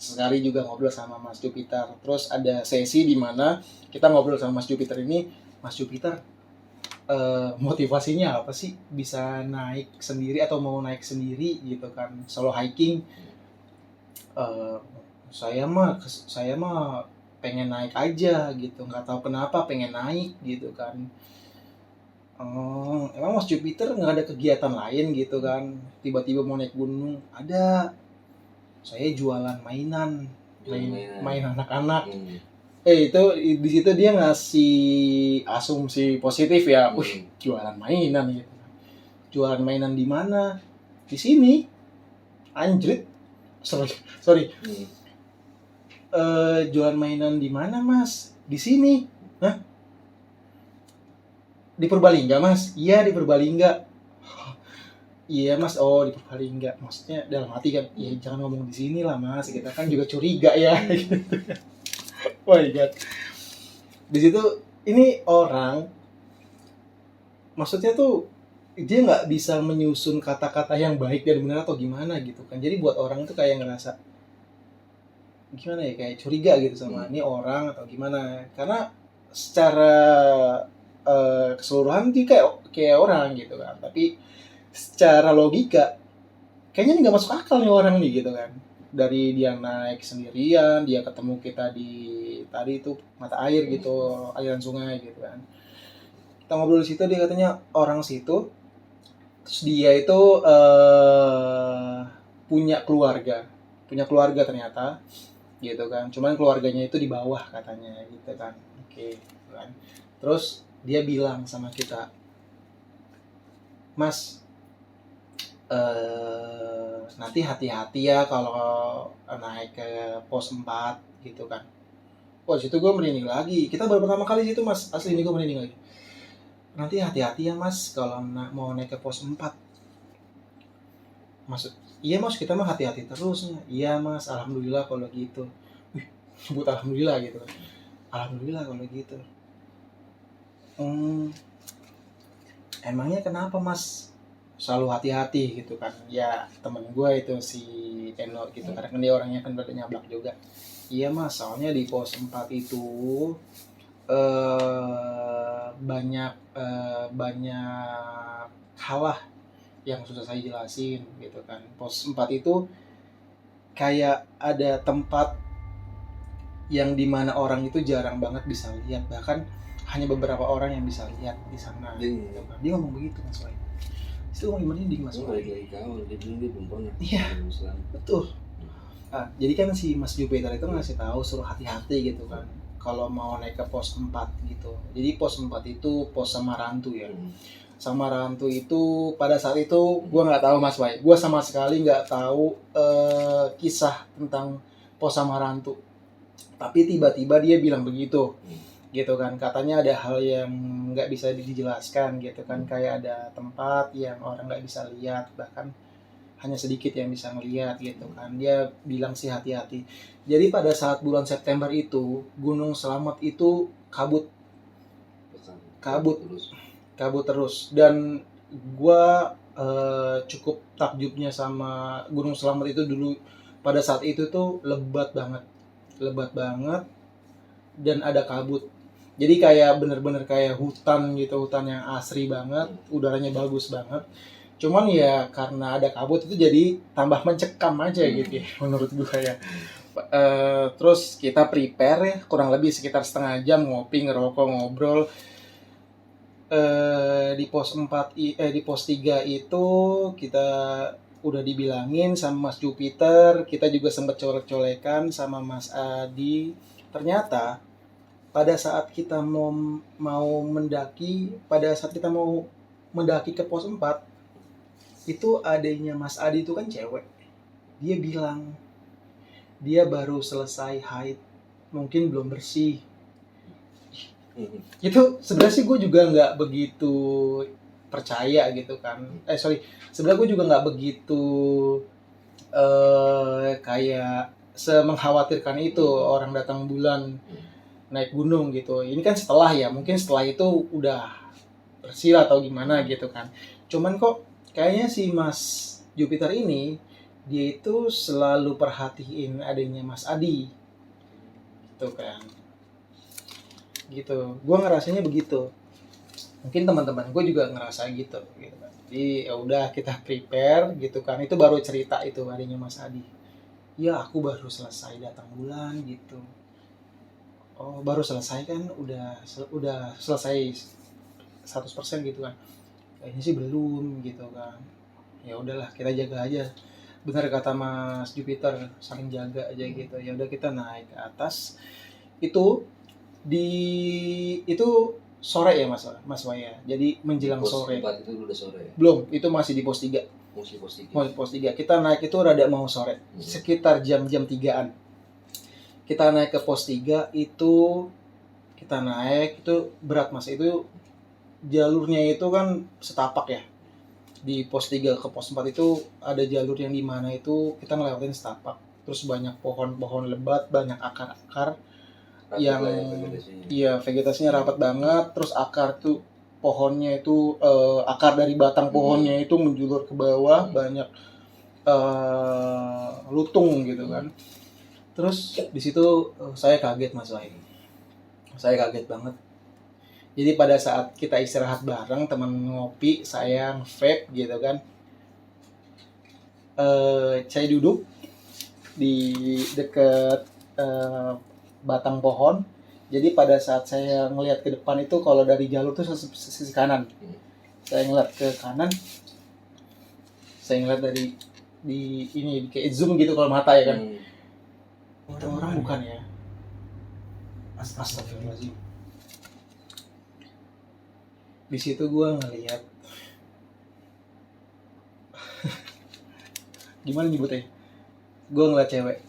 sekali juga ngobrol sama Mas Jupiter. Terus ada sesi di mana kita ngobrol sama Mas Jupiter ini. Mas Jupiter, motivasinya apa sih bisa naik sendiri atau mau naik sendiri gitu kan, solo hiking? Saya mah pengen naik aja gitu, nggak tahu kenapa pengen naik gitu kan. Emang Mas Jupiter nggak ada kegiatan lain gitu kan, tiba-tiba mau naik gunung? Ada, saya jualan mainan anak-anak. Itu di situ dia ngasih asumsi positif ya. Jualan mainan gitu. Jualan mainan di mana? Di sini. Anjrit. Sorry. Jualan mainan di mana Mas? Di sini. Hah? Di Purbalingga Mas? Iya di Purbalingga. Iya Mas, di Purbalingga. Maksudnya dalam hati kan, ya jangan ngomong di sini lah Mas. Kita kan juga curiga ya. Oh my god. Di situ ini orang, maksudnya tuh dia nggak bisa menyusun kata-kata yang baik dan benar atau gimana gitu kan. Jadi buat orang tuh kayak ngerasa gimana ya, kayak curiga gitu sama ini orang atau gimana. Karena secara keseluruhan dia kayak orang gitu kan. Tapi secara logika kayaknya nggak masuk akal nih orang nih gitu kan. Dari dia naik sendirian, dia ketemu kita di tadi itu mata air gitu, aliran sungai gitu kan. Kita ngobrol di situ, dia katanya orang situ, terus dia itu punya keluarga ternyata gitu kan. Cuman keluarganya itu di bawah katanya gitu kan. Oke, kan. Terus dia bilang sama kita, Mas, nanti hati-hati ya kalau naik ke pos 4 gitu kan. Wah, situ gue merinding lagi. Kita baru pertama kali situ Mas, asli ini gue merinding lagi. Nanti hati-hati ya Mas kalau mau naik ke pos 4. Maksud, iya Mas, kita mah hati-hati terus. Iya Mas, alhamdulillah kalau gitu. Sebut alhamdulillah gitu kan. Alhamdulillah kalau gitu. Emangnya kenapa Mas selalu hati-hati gitu kan? Ya temen gue itu si Eno gitu, karena kan dia orangnya kan berarti nyablak juga. Iya Mas, soalnya di pos 4 itu banyak hal lah yang susah saya jelasin gitu kan. Pos 4 itu kayak ada tempat yang dimana orang itu jarang banget bisa lihat, bahkan hanya beberapa orang yang bisa lihat di sana. Gitu kan. Dia ngomong begitu Mas Wai. Itu ngomong merinding Mas Wai. Iya, betul. Jadi kan si Mas Jupiter itu ngasih tahu suruh hati-hati gitu kan kalau mau naik ke pos 4 gitu. Jadi pos 4 itu pos Samarantu ya. Samarantu itu pada saat itu gue nggak tahu Mas Wai. Gue sama sekali nggak tahu kisah tentang pos Samarantu. Tapi tiba-tiba dia bilang begitu. Gitu kan, katanya ada hal yang nggak bisa dijelaskan gitu kan, kayak ada tempat yang orang nggak bisa lihat, bahkan hanya sedikit yang bisa ngelihat gitu kan. Dia bilang sih hati-hati. Jadi pada saat bulan September itu Gunung Selamat itu kabut terus, dan gua cukup takjubnya sama Gunung Slamet itu dulu pada saat itu tuh lebat banget dan ada kabut. Jadi kayak bener-bener kayak hutan gitu, hutan yang asri banget, udaranya bagus banget. Cuman ya karena ada kabut itu jadi tambah mencekam aja gitu ya, menurut gue ya. Terus kita prepare ya, kurang lebih sekitar setengah jam ngopi, ngerokok, ngobrol. Di pos 4 di pos 3 itu kita udah dibilangin sama Mas Jupiter, kita juga sempat colek-colekan sama Mas Adi. Ternyata pada saat kita mau mendaki ke pos 4 itu adanya Mas Adi itu kan cewek. Dia bilang dia baru selesai haid, mungkin belum bersih. Itu sebenarnya sih gue juga nggak begitu percaya gitu kan. Sebenarnya gue juga nggak begitu kayak semengkhawatirkan itu orang datang bulan naik gunung gitu. Ini kan setelah ya, mungkin setelah itu udah bersih atau gimana gitu kan. Cuman kok kayaknya si Mas Jupiter ini dia itu selalu perhatiin adanya Mas Adi gitu kan. Gitu, gue ngerasanya begitu. Mungkin teman-teman gue juga ngerasa gitu kan. Jadi ya udah kita prepare gitu kan. Itu baru cerita itu adanya Mas Adi. Ya aku baru selesai datang bulan gitu. Oh baru selesai kan, udah selesai 100% gitu kan. Kayaknya sih belum gitu kan. Ya udahlah kita jaga aja. Benar kata Mas Jupiter, saling jaga aja gitu. Ya udah kita naik ke atas. Itu sore ya Mas Waya. Jadi menjelang sore. Pos 4 itu udah sore ya? Belum, itu masih di pos 3. Masih pos 3. Masih pos 3. Kita naik itu rada mau sore. Sekitar jam-jam 3-an. Kita naik ke pos 3 itu kita naik itu berat Mas. Itu jalurnya itu kan setapak ya. Di pos 3 ke pos 4 itu ada jalur yang di mana itu kita ngelewatin setapak. Terus banyak pohon-pohon lebat, banyak akar-akar yang vegetasinya rapat banget. Terus akar tuh pohonnya itu akar dari batang pohonnya itu menjulur ke bawah, banyak lutung gitu kan. Terus di situ saya kaget Mas Wahid. Saya kaget banget. Jadi pada saat kita istirahat bareng, teman ngopi, saya vape gitu kan. Saya duduk di dekat batang pohon. Jadi pada saat saya ngelihat ke depan itu, kalau dari jalur tuh sisi kanan. Saya ngeliat ke kanan. Saya ngeliat dari di ini kayak zoom gitu kalau mata ya kan. Itu orang bukan ya? Astagfirullahaladzim. Di situ gue ngelihat gimana nyebutnya? Gue ngeliat cewek.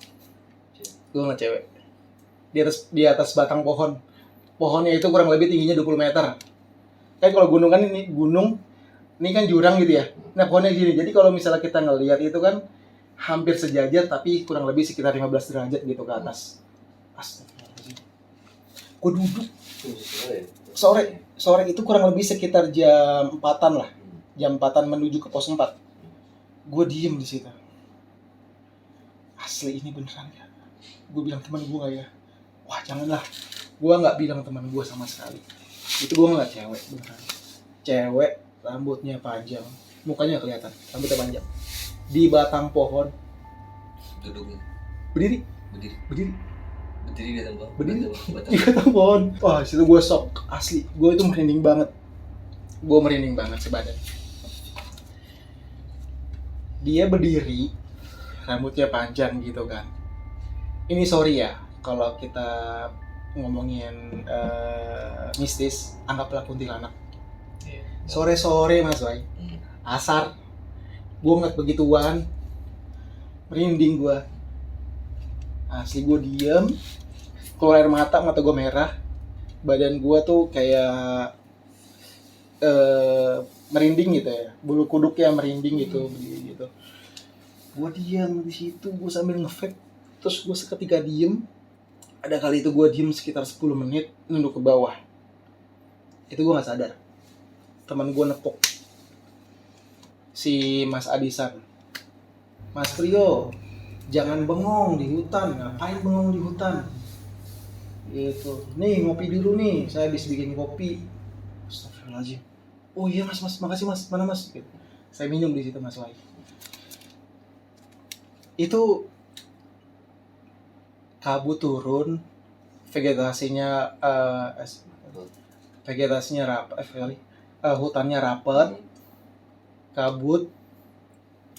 Di atas batang pohon. Pohonnya itu kurang lebih tingginya 20 meter. Kan kalau gunung kan ini kan jurang gitu ya. Nah pohonnya gini. Jadi kalau misalnya kita ngelihat itu kan hampir sejajar tapi kurang lebih sekitar 15 derajat gitu ke atas. Astagfirullahaladzim. Gue duduk. Sore itu kurang lebih sekitar jam 4-an lah. Jam 4-an menuju ke pos 4. Gue diem di situ. Asli ini beneran ya? Gue bilang teman gue gak ya? Wah janganlah. Gue gak bilang teman gue sama sekali. Itu gue ngeliat cewek beneran. Cewek rambutnya panjang. Mukanya gak kelihatan. Rambutnya panjang. Di batang pohon. Duduknya? Berdiri di atas pohon? Berdiri di batang pohon. Wah situ gue shock. Asli. Gue itu merinding banget sebadan. Dia berdiri. Rambutnya panjang gitu kan. Ini sorry ya. Kalau kita ngomongin mistis. Anggaplah kuntilanak. Sore-sore Mas Wai. Asar. Gue ngeliat begituan. Merinding gue. Asli gue diem. Keluar air mata gue merah. Badan gue tuh kayak merinding gitu ya. Bulu kuduknya merinding gitu. Gitu. Gue diam di situ. Gue sambil nge-vape. Terus gue seketika diem. Ada kali itu gue diem sekitar 10 menit. Nunduk ke bawah. Itu gue gak sadar. Teman gue nepok. si Mas Adisan, Mas Priyo jangan bengong di hutan, ngapain bengong di hutan gitu, nih ngopi dulu nih, saya habis bikin kopi. Astagfirullahaladzim. Oh iya mas, makasih mas, mana mas gitu. Saya minum di situ Mas Wai. Itu kabut turun, vegetasinya hutannya rapet, kabut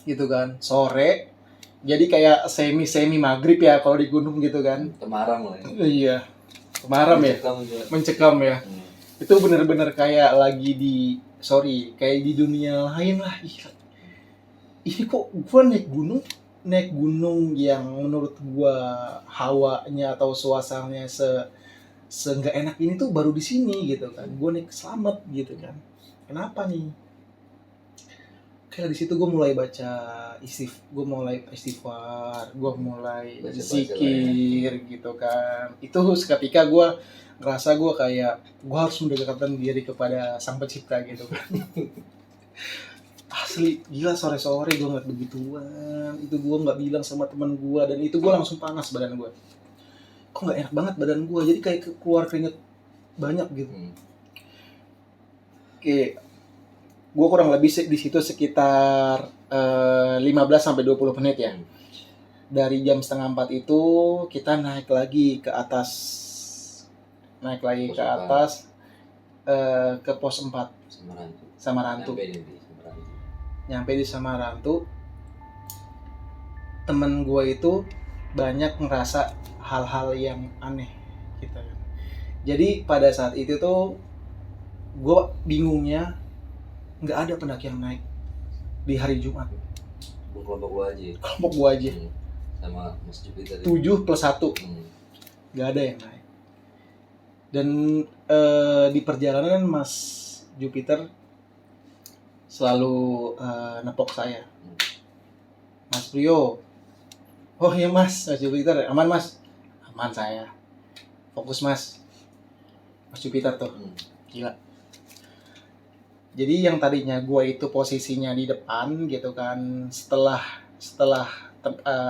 gitu kan, sore, jadi kayak semi maghrib ya kalau di gunung gitu kan. Temarang lah ya. Iya, temaram ya, mencekam ya. Itu bener-bener kayak lagi kayak di dunia lain lah. Ini kok gua naik gunung yang menurut gua hawanya atau suasananya nggak enak ini tuh baru di sini gitu kan. Gua naik selamat gitu kan. Kenapa nih? Kayak di situ gue mulai gue mulai istighfar, gue mulai zikir gitu kan. Itu seketika gue ngerasa gue kayak gue harus mendekatkan diri kepada Sang Pencipta gitu kan. Asli gila, sore-sore gue ngeliat begituan, itu gue nggak bilang sama teman gue, dan itu gue langsung panas badan gue. Kok nggak enak banget badan gue, jadi kayak keluar keringet banyak gitu. Oke, gue kurang lebih di situ sekitar 15 sampai 20 menit ya. Dari jam 3:30 itu kita naik lagi ke atas. Ke pos 4 Samarantu. Nyampe di Samarantu. Temen gue itu banyak ngerasa hal-hal yang aneh gitu. Jadi pada saat itu tuh gue bingungnya nggak ada pendaki yang naik di hari Jumat. Kelompok gua aja. Sama Mas Jupiter 7+1. Nggak ada yang naik. Dan di perjalanan Mas Jupiter selalu nepok saya. Mas Priyo. Oh iya Mas Jupiter, aman Mas? Aman saya. Fokus Mas. Mas Jupiter tuh. Gila. Jadi yang tadinya gue itu posisinya di depan gitu kan, setelah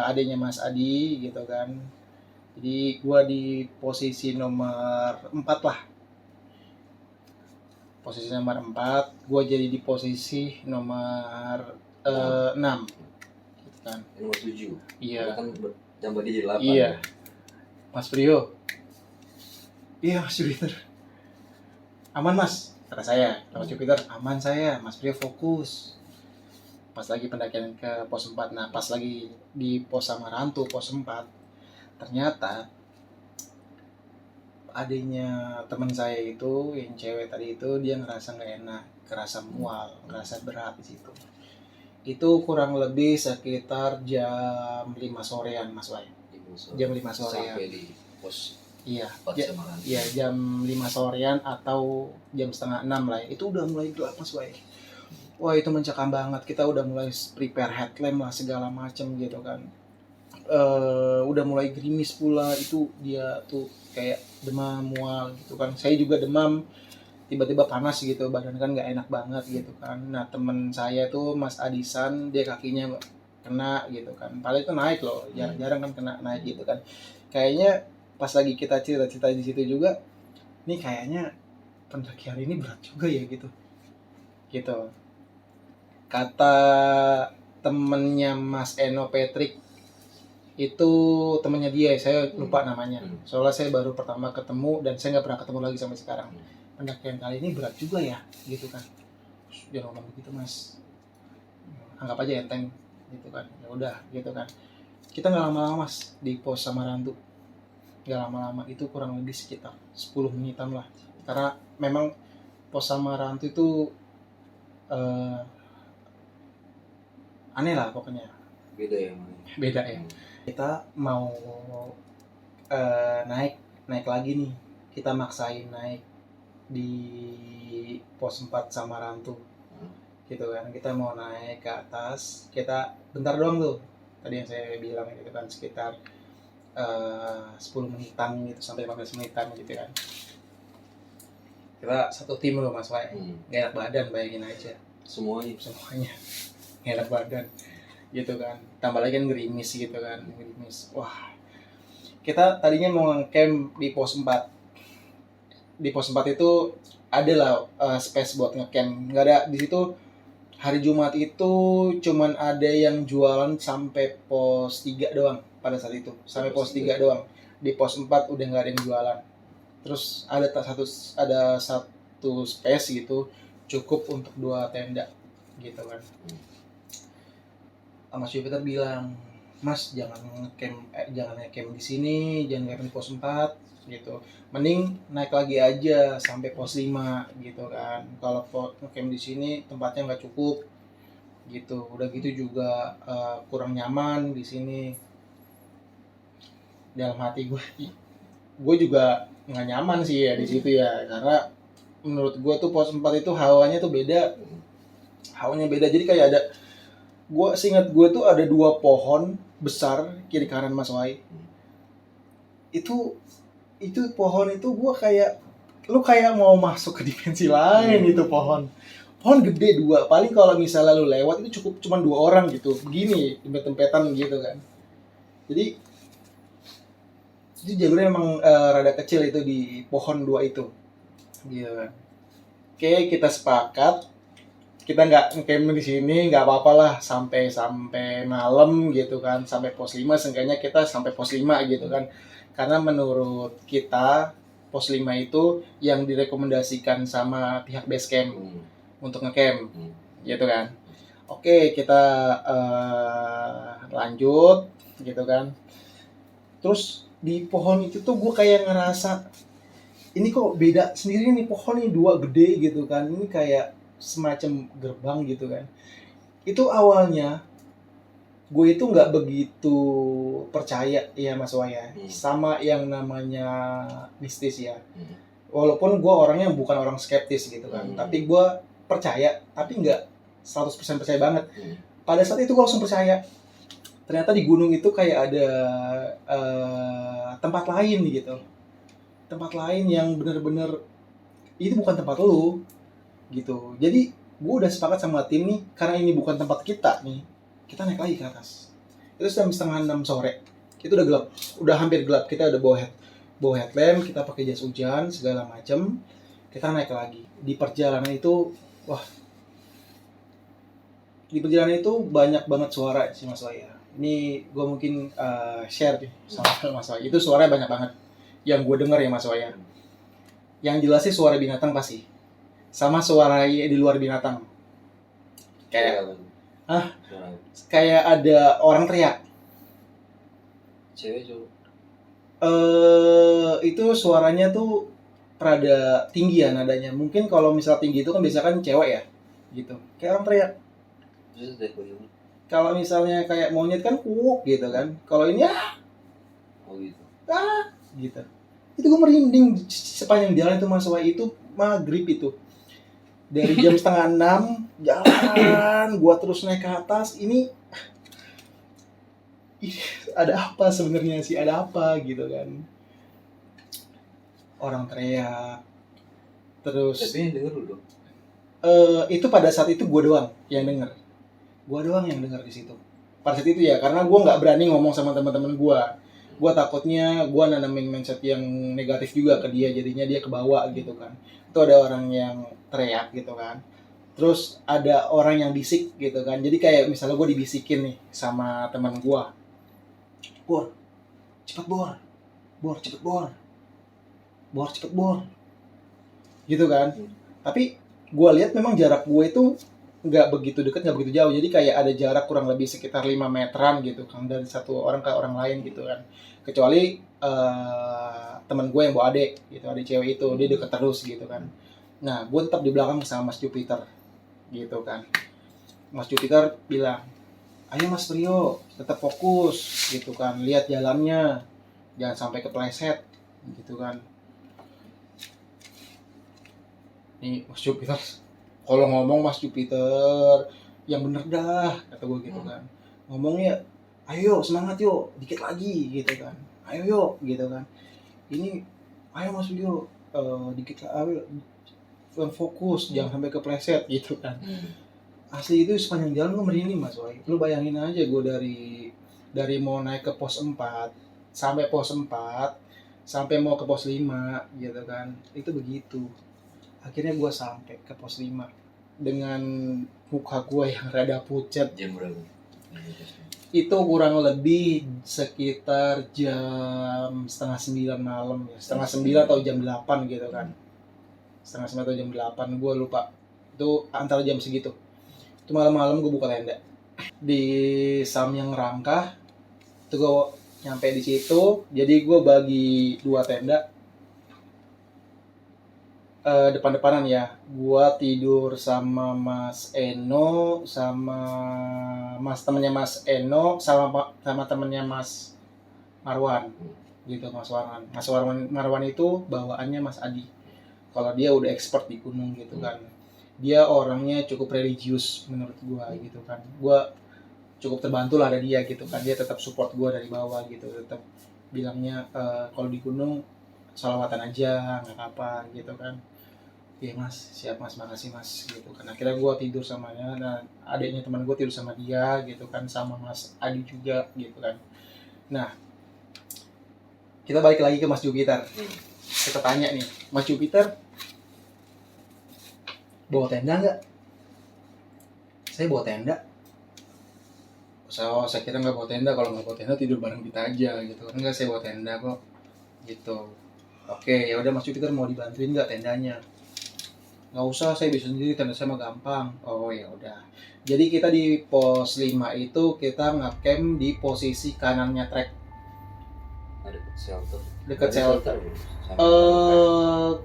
adanya Mas Adi gitu kan, jadi gue di posisi nomor 4 lah, posisi nomor 4, gue jadi di posisi nomor 6 gitu kan. Nomor 7. Iya. Kan tambah jadi 8. Iya. Mas Priyo. Iya Mas Jupiter. Aman Mas, kata saya. Mas Jupiter, aman saya. Mas Priyo fokus. Pas lagi pendakian ke pos 4. Nah pas lagi di pos Samarantu, pos 4, ternyata adanya teman saya itu, yang cewek tadi itu, dia ngerasa nggak enak, ngerasa mual, ngerasa berat di situ. Itu kurang lebih sekitar jam 5 sorean Mas Wai. Jam 5 sorean. Sampai di pos. Iya, jam 5 sorean atau jam 5:30 lah. Itu udah mulai gelap Mas Wai. Wah itu mencekam banget. Kita udah mulai prepare headlamp lah segala macem gitu kan. Udah mulai gerimis pula. Itu dia tuh kayak demam, mual gitu kan. Saya juga demam, tiba-tiba panas gitu, badan kan nggak enak banget gitu kan. Nah temen saya tuh Mas Adisan, dia kakinya kena gitu kan. Padahal itu naik loh, jarang kan kena naik gitu kan. Kayaknya pas lagi kita cerita di situ juga, nih kayaknya pendakian ini berat juga ya gitu. Kata temennya Mas Eno Patrick, itu temennya dia, saya lupa namanya. Soalnya saya baru pertama ketemu dan saya nggak pernah ketemu lagi sampai sekarang. Pendakian kali ini berat juga ya, gitu kan. Jangan ngomong begitu Mas, anggap aja enteng, gitu kan. Ya udah, gitu kan. Kita nggak lama-lama Mas di pos Samarantu. Nggak lama-lama, itu kurang lebih sekitar 10 menitan lah, karena memang pos Samarantu itu aneh lah pokoknya, beda ya. Kita mau naik lagi nih, kita maksain naik di pos 4 Samarantu gitu kan. Kita mau naik ke atas, kita bentar doang tuh tadi yang saya bilang gitu kan, sekitar 10 menitan gitu sampai 15 menitan gitu kan. Kita satu tim loh Mas Wai. Gak enak badan, bayangin aja. Semuanya. enak badan gitu kan, tambah lagi kan gerimis gitu kan, gerimis. Wah, kita tadinya mau ngecamp di pos 4. Di pos 4 itu ada lah space buat ngecamp, nggak ada di situ. Hari Jumat itu cuman ada yang jualan sampai pos 3 doang pada saat itu, sampai pos 3 doang. Di pos 4 udah nggak ada yang jualan. Terus ada satu space gitu, cukup untuk 2 tenda gitu kan. Mas Jupiter bilang, Mas jangan ngecamp di sini, jangan ngecamp di pos 4 gitu. Mending naik lagi aja sampai pos 5 gitu kan. Kalau ngecamp di sini tempatnya nggak cukup gitu. Udah gitu juga kurang nyaman di sini. Dalam hati gue juga nggak nyaman sih ya di situ ya, karena menurut gue tuh pos 4 itu hawanya tuh beda. Jadi kayak ada, seingat gue tuh ada 2 pohon besar kiri kanan Mas Wai. Itu pohon itu gue kayak, lu kayak mau masuk ke dimensi lain. Itu pohon gede 2, paling kalau misalnya lu lewat itu cuma 2 orang gitu, begini tempet-tempetan gitu kan. Jadi itu jalurnya emang rada kecil itu di pohon 2 itu gitu kan. Oke, kita sepakat kita nggak ngecamp di sini, nggak apa-apa lah sampai malam gitu kan, sampai pos 5 seenggaknya kita sampai pos 5 gitu kan, karena menurut kita pos 5 itu yang direkomendasikan sama pihak base camp untuk ngecamp gitu kan. Oke, kita lanjut gitu kan. Terus di pohon itu tuh gue kayak ngerasa ini kok beda sendiri nih, pohon nih 2 gede gitu kan, ini kayak semacam gerbang gitu kan. Itu awalnya gue itu nggak begitu percaya ya Mas Waya sama yang namanya mistis ya. Walaupun gue orangnya bukan orang skeptis gitu kan, tapi gue percaya, tapi nggak 100% percaya banget. Pada saat itu gue langsung percaya. Ternyata di gunung itu kayak ada tempat lain gitu. Tempat lain yang bener-bener itu bukan tempat lu gitu. Jadi gue udah sepakat sama tim nih, karena ini bukan tempat kita nih, kita naik lagi ke atas. Itu jam 5:30 sore, itu udah gelap, udah hampir gelap. Kita udah bawa headlamp, kita pakai jas hujan segala macem, kita naik lagi. Di perjalanan itu banyak banget suara sih Mas Waya. Ini gue mungkin share nih sama Mas Waya. Itu suaranya banyak banget yang gue denger ya Mas Waya. Yang jelas sih suara binatang pasti, sama suara di luar binatang. Kayak kayak ada orang teriak. Cewek cowok? Itu suaranya tuh rada tinggi ya nadanya. Mungkin kalau misal tinggi itu kan biasanya kan cewek ya gitu, kayak orang teriak. Kalau misalnya kayak monyet kan kuuk gitu kan, kalau ini gitu. Itu gue merinding sepanjang jalan itu Mas Wai. Itu maghrib itu, dari jam 5:30 jalan, gua terus naik ke atas. Ini ada apa sebenarnya sih, ada apa gitu kan. Orang teriak terus. Tapi yang denger lu dong? Itu pada saat itu gua doang yang denger di situ pada saat itu ya, karena gua nggak berani ngomong sama teman-teman gua takutnya gua nanamin mindset yang negatif juga ke dia, jadinya dia kebawa gitu kan. Itu ada orang yang teriak gitu kan, terus ada orang yang bisik gitu kan. Jadi kayak misalnya gue dibisikin nih sama teman gue, Bor, cepet bor, cepet bor, gitu kan. Tapi gue lihat memang jarak gue itu nggak begitu dekat, nggak begitu jauh. Jadi kayak ada jarak kurang lebih sekitar 5 meteran gitu kan, dari satu orang ke orang lain gitu kan. Kecuali teman gue yang bawa adik gitu, adik cewek itu dia deket terus gitu kan. Nah, gue tetap di belakang sama Mas Jupiter gitu kan. Mas Jupiter bilang, ayo Mas Trio, tetap fokus gitu kan, lihat jalannya, jangan sampai kepleset gitu kan. Nih Mas Jupiter, kalau ngomong Mas Jupiter yang bener dah, kata gue gitu kan. Ngomongnya, ayo semangat yuk, dikit lagi gitu kan, ayo yuk gitu kan. Ini, ayo Mas Trio, dikit lagi, fokus, jangan sampai kepleset gitu kan. asli itu sepanjang jalan gue merinding Mas Wai. Lu bayangin aja gue dari mau naik ke pos 4 sampai pos 4 sampai mau ke pos 5 gitu kan, itu begitu. Akhirnya gue sampai ke pos 5 dengan muka gue yang rada pucat. Jam berapa? Itu kurang lebih sekitar jam setengah 9 malam ya, setengah 9 atau jam 8 gitu kan, setengah 9 atau jam 8 gue lupa, itu antara jam segitu. Itu malam-malam gue buka tenda di Samyang Rangkah, itu gue nyampe di situ. Jadi gue bagi 2 tenda, depan-depanan ya. Gua tidur sama Mas Eno, sama temennya Mas Eno, sama temennya Mas Marwan gitu. Marwan itu bawaannya Mas Adi. Kalau dia udah expert di gunung gitu kan, dia orangnya cukup religius menurut gua gitu kan. Gua cukup terbantu lah ada dia gitu kan. Dia tetap support gua dari bawah gitu, tetap bilangnya kalau di gunung salawatan aja nggak apa gitu kan. Iya Mas, siap Mas, makasih Mas gitu kan. Akhirnya gue tidur sama dia, dan adiknya teman gue tidur sama dia gitu kan, sama Mas Adi juga gitu kan. Nah, kita balik lagi ke Mas Jupiter. Kita tanya nih, Mas Jupiter bawa tenda nggak? Saya bawa tenda. Saya kira nggak bawa tenda, kalau nggak bawa tenda tidur bareng kita aja gitu kan. Enggak, saya bawa tenda kok gitu. Oke, ya udah Mas Jupiter mau dibantuin nggak tendanya? Nggak usah, saya bisa sendiri, tenda saya mah gampang. Oh ya udah. Jadi kita di pos 5 itu kita ngecamp di posisi kanannya trek. Ada shelter. Dekat shelter.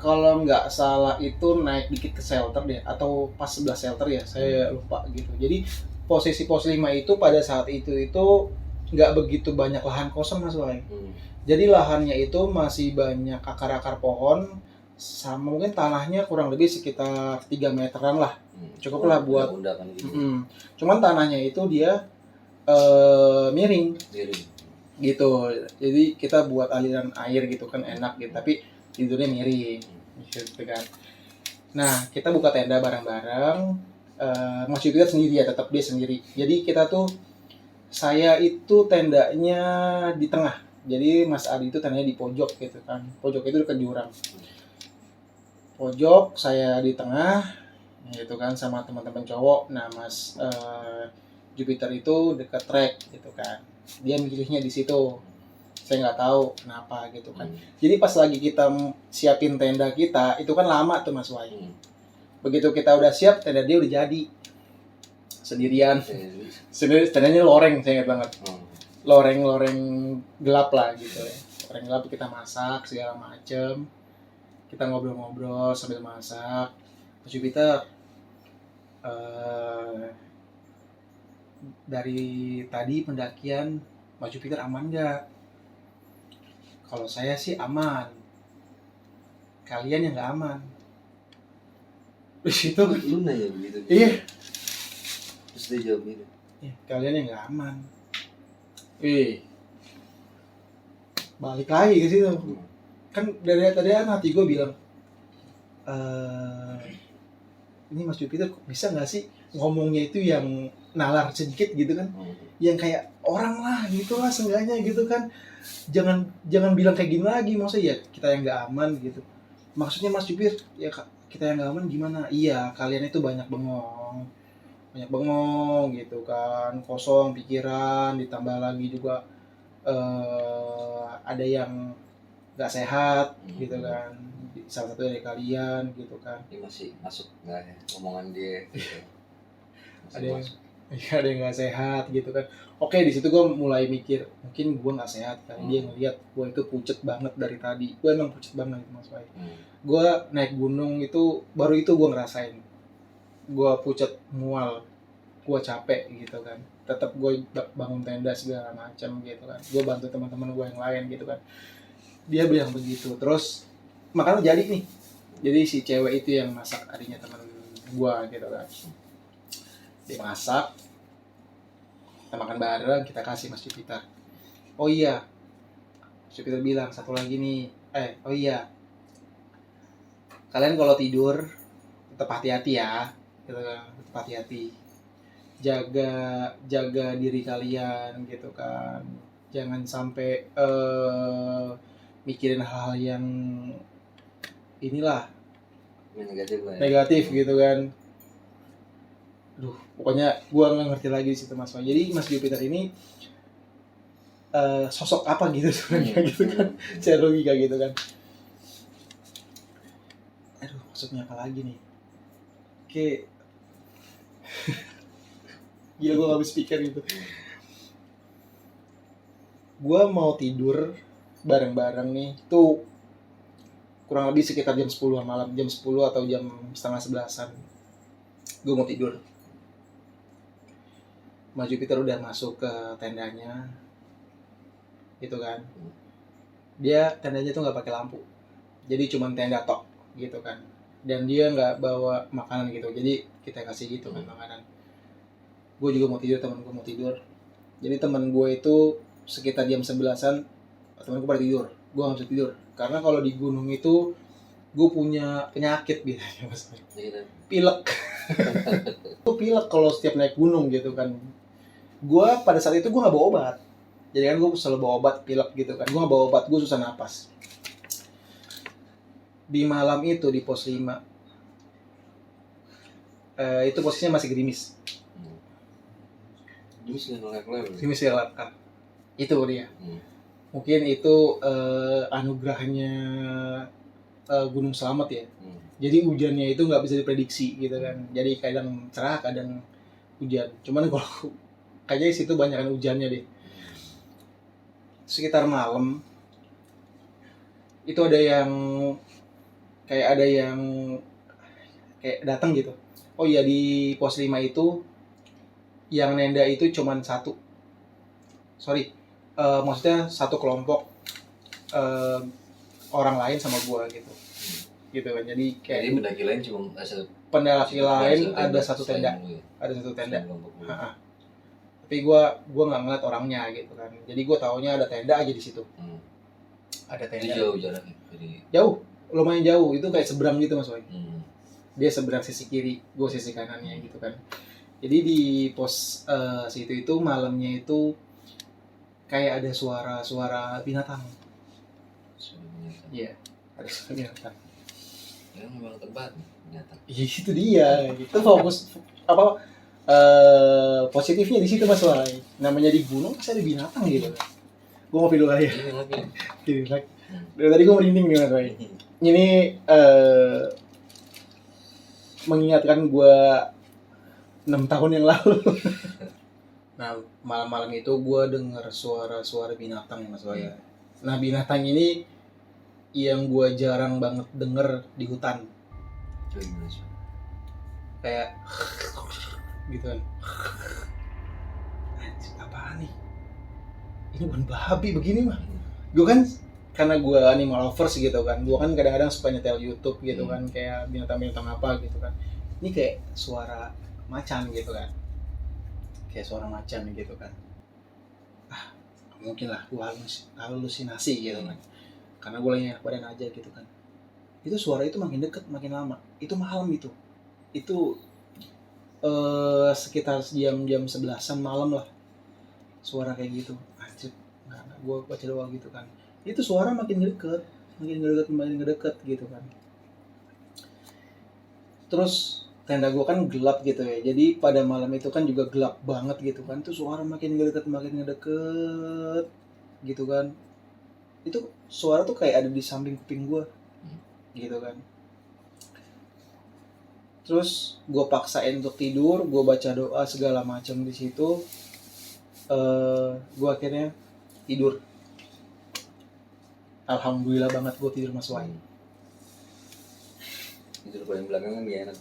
Kalau nggak salah itu naik dikit ke shelter deh, atau pas sebelah shelter ya, saya lupa gitu. Jadi posisi pos 5 itu pada saat itu nggak begitu banyak lahan kosong Mas Wai. Jadi lahannya itu masih banyak akar-akar pohon, sama mungkin tanahnya kurang lebih sekitar 3 meteran lah, cukup lah buat gitu. Cuman tanahnya itu dia miring gitu, jadi kita buat aliran air gitu kan enak gitu, tapi tidurnya miring gitu kan. Nah kita buka tenda bareng-bareng. Mas Jupiter sendiri ya, tetap dia sendiri. Jadi saya itu tendanya di tengah, jadi Mas Adi itu tendanya di pojok gitu kan, pojok itu dekat jurang. Pojok, saya di tengah gitu kan sama teman-teman cowok. Nah Mas Jupiter itu dekat trek gitu kan, dia milihnya di situ, saya nggak tahu kenapa gitu kan. Jadi pas lagi kita siapin tenda kita itu kan lama tuh Mas Wai. Begitu kita udah siap, tenda dia udah jadi sendirian. Tendanya loreng, saya ingat banget, loreng gelap lah gitu ya, loreng gelap. Kita masak segala macem, kita ngobrol-ngobrol sambil masak. Mas Jupiter, dari tadi pendakian Mas Jupiter aman nggak? Kalau saya sih aman, kalian yang nggak aman. Terus itu lu nanya begitu. Iya. Terus dia jawab gitu. Kalian yang nggak aman. Balik lagi ke situ. Kan dari tadi hati gue bilang, ini Mas Jupiter bisa nggak sih ngomongnya itu yang nalar sedikit gitu kan, yang kayak orang lah gitu lah seenggaknya gitu kan, jangan bilang kayak gini lagi. Maksudnya ya kita yang nggak aman gitu, maksudnya Mas Jupiter ya kita yang nggak aman gimana? Iya, kalian itu banyak bengong gitu kan, kosong pikiran, ditambah lagi juga ada yang nggak sehat gitu kan, salah satu dari kalian gitu kan. Ini masih masuk nggak ya omongan dia gitu. Ada yang nggak sehat gitu kan. Oke, di situ gue mulai mikir mungkin gue nggak sehat kan. Dia ngeliat gue itu pucet banget dari tadi. Gue emang pucet banget Mas Wai. Gue naik gunung itu baru itu gue ngerasain gue pucet, mual, gue capek gitu kan. Tetap gue bangun tenda segala macam gitu kan, gue bantu teman-teman gue yang lain gitu kan. Dia bilang begitu, terus makanya jadi nih, jadi si cewek itu yang masak, adiknya teman gue gitu kan. Dia masak, kita makan bareng, kita kasih Mas Jupiter. Oh iya, Mas Jupiter bilang satu lagi nih, oh iya, kalian kalau tidur tetap hati-hati ya, gitu kan, tetap hati-hati. jaga diri kalian gitu kan, jangan sampai mikirin hal-hal yang inilah negatif gitu kan. Pokoknya gue nggak ngerti lagi di situ Mas Wai. Jadi Mas Jupiter ini sosok apa gitu sebenarnya gitu kan, secara logika gitu kan. Maksudnya apa lagi nih? Oke. Gila, gue gak bisa pikir gitu. Gue mau tidur bareng-bareng nih, tuh kurang lebih sekitar jam 10-an malam, jam 10 atau jam setengah 11-an. Gue mau tidur. Mas Jupiter udah masuk ke tendanya, gitu kan. Dia tendanya tuh nggak pakai lampu, jadi cuma tenda tok, gitu kan. Dan dia nggak bawa makanan gitu, jadi kita kasih gitu kan makanan. Gue juga mau tidur, temen gue mau tidur. Jadi temen gue itu sekitar jam 11-an, temen gue pada tidur, gue nggak bisa tidur karena kalau di gunung itu gue punya penyakit biasanya Mas, pilek. Gue pilek kalau setiap naik gunung gitu kan. Gue pada saat itu gue nggak bawa obat, jadi kan gue selalu bawa obat pilek gitu kan. Gue nggak bawa obat, gue susah napas. Di malam itu di pos 5 itu posisinya masih gerimis. Gerimis gelap kan. Itu dia. Mungkin itu anugerahnya Gunung Slamet ya. Jadi hujannya itu nggak bisa diprediksi gitu kan. Jadi kadang cerah, kadang hujan. Cuman kalau kayaknya di situ banyakan hujannya deh. Sekitar malam itu ada yang kayak datang gitu. Oh iya, di pos 5 itu yang nenda itu cuman satu. Maksudnya satu kelompok orang lain sama gua gitu kan. Jadi kayak pendaki lain cuma ada satu tenda. Tapi gua nggak ngeliat orangnya gitu kan. Jadi gua taunya ada tenda aja di situ. Ada tenda. Jauh jaraknya. Jauh, lumayan jauh. Itu kayak seberang gitu Mas Wai. Dia seberang sisi kiri, gua sisi kanannya gitu kan. Jadi di pos situ itu malamnya itu kayak ada suara binatang. Iya, ada suara binatang. Ya memang tempat binatang. Iya, itu dia. Itu fokus apa positifnya di situ Mas Wai. Namanya di gunung pasti ada binatang gitu. Gue mau video lagi. Dari tadi gue merinding nih Mas Wai. Ini mengingatkan gue 6 tahun yang lalu. Nah, malam-malam itu gue dengar suara binatang ya Mas Wai. Nah, binatang ini yang gue jarang banget denger di hutan. Kayak gitu kan. Apaan nih? Ini bukan babi begini mah. Gue kan karena gue animal lovers gitu kan. Gue kan kadang-kadang suka nyetel YouTube gitu kan, kayak binatang-binatang apa gitu kan. Ini kayak suara macan gitu kan. Kayak suara macan gitu kan. Mungkin lah gue halusinasi gitu kan. Karena gue lagi enak badan aja gitu kan. Itu suara itu makin deket makin lama. Itu malam itu. Itu sekitar jam 11-an malam lah. Suara kayak gitu. Anjir, gue baca doa gitu kan. Itu suara makin deket gitu kan. Terus tenda gue kan gelap gitu ya. Jadi pada malam itu kan juga gelap banget gitu kan. Itu suara makin ngedeket gitu kan. Itu suara tuh kayak ada di samping kuping gue gitu kan. Terus gue paksain untuk tidur, gue baca doa segala macam di situ. Gue akhirnya tidur. Alhamdulillah banget gue tidur Mas Wai. Tidur paling belakangan gak enak.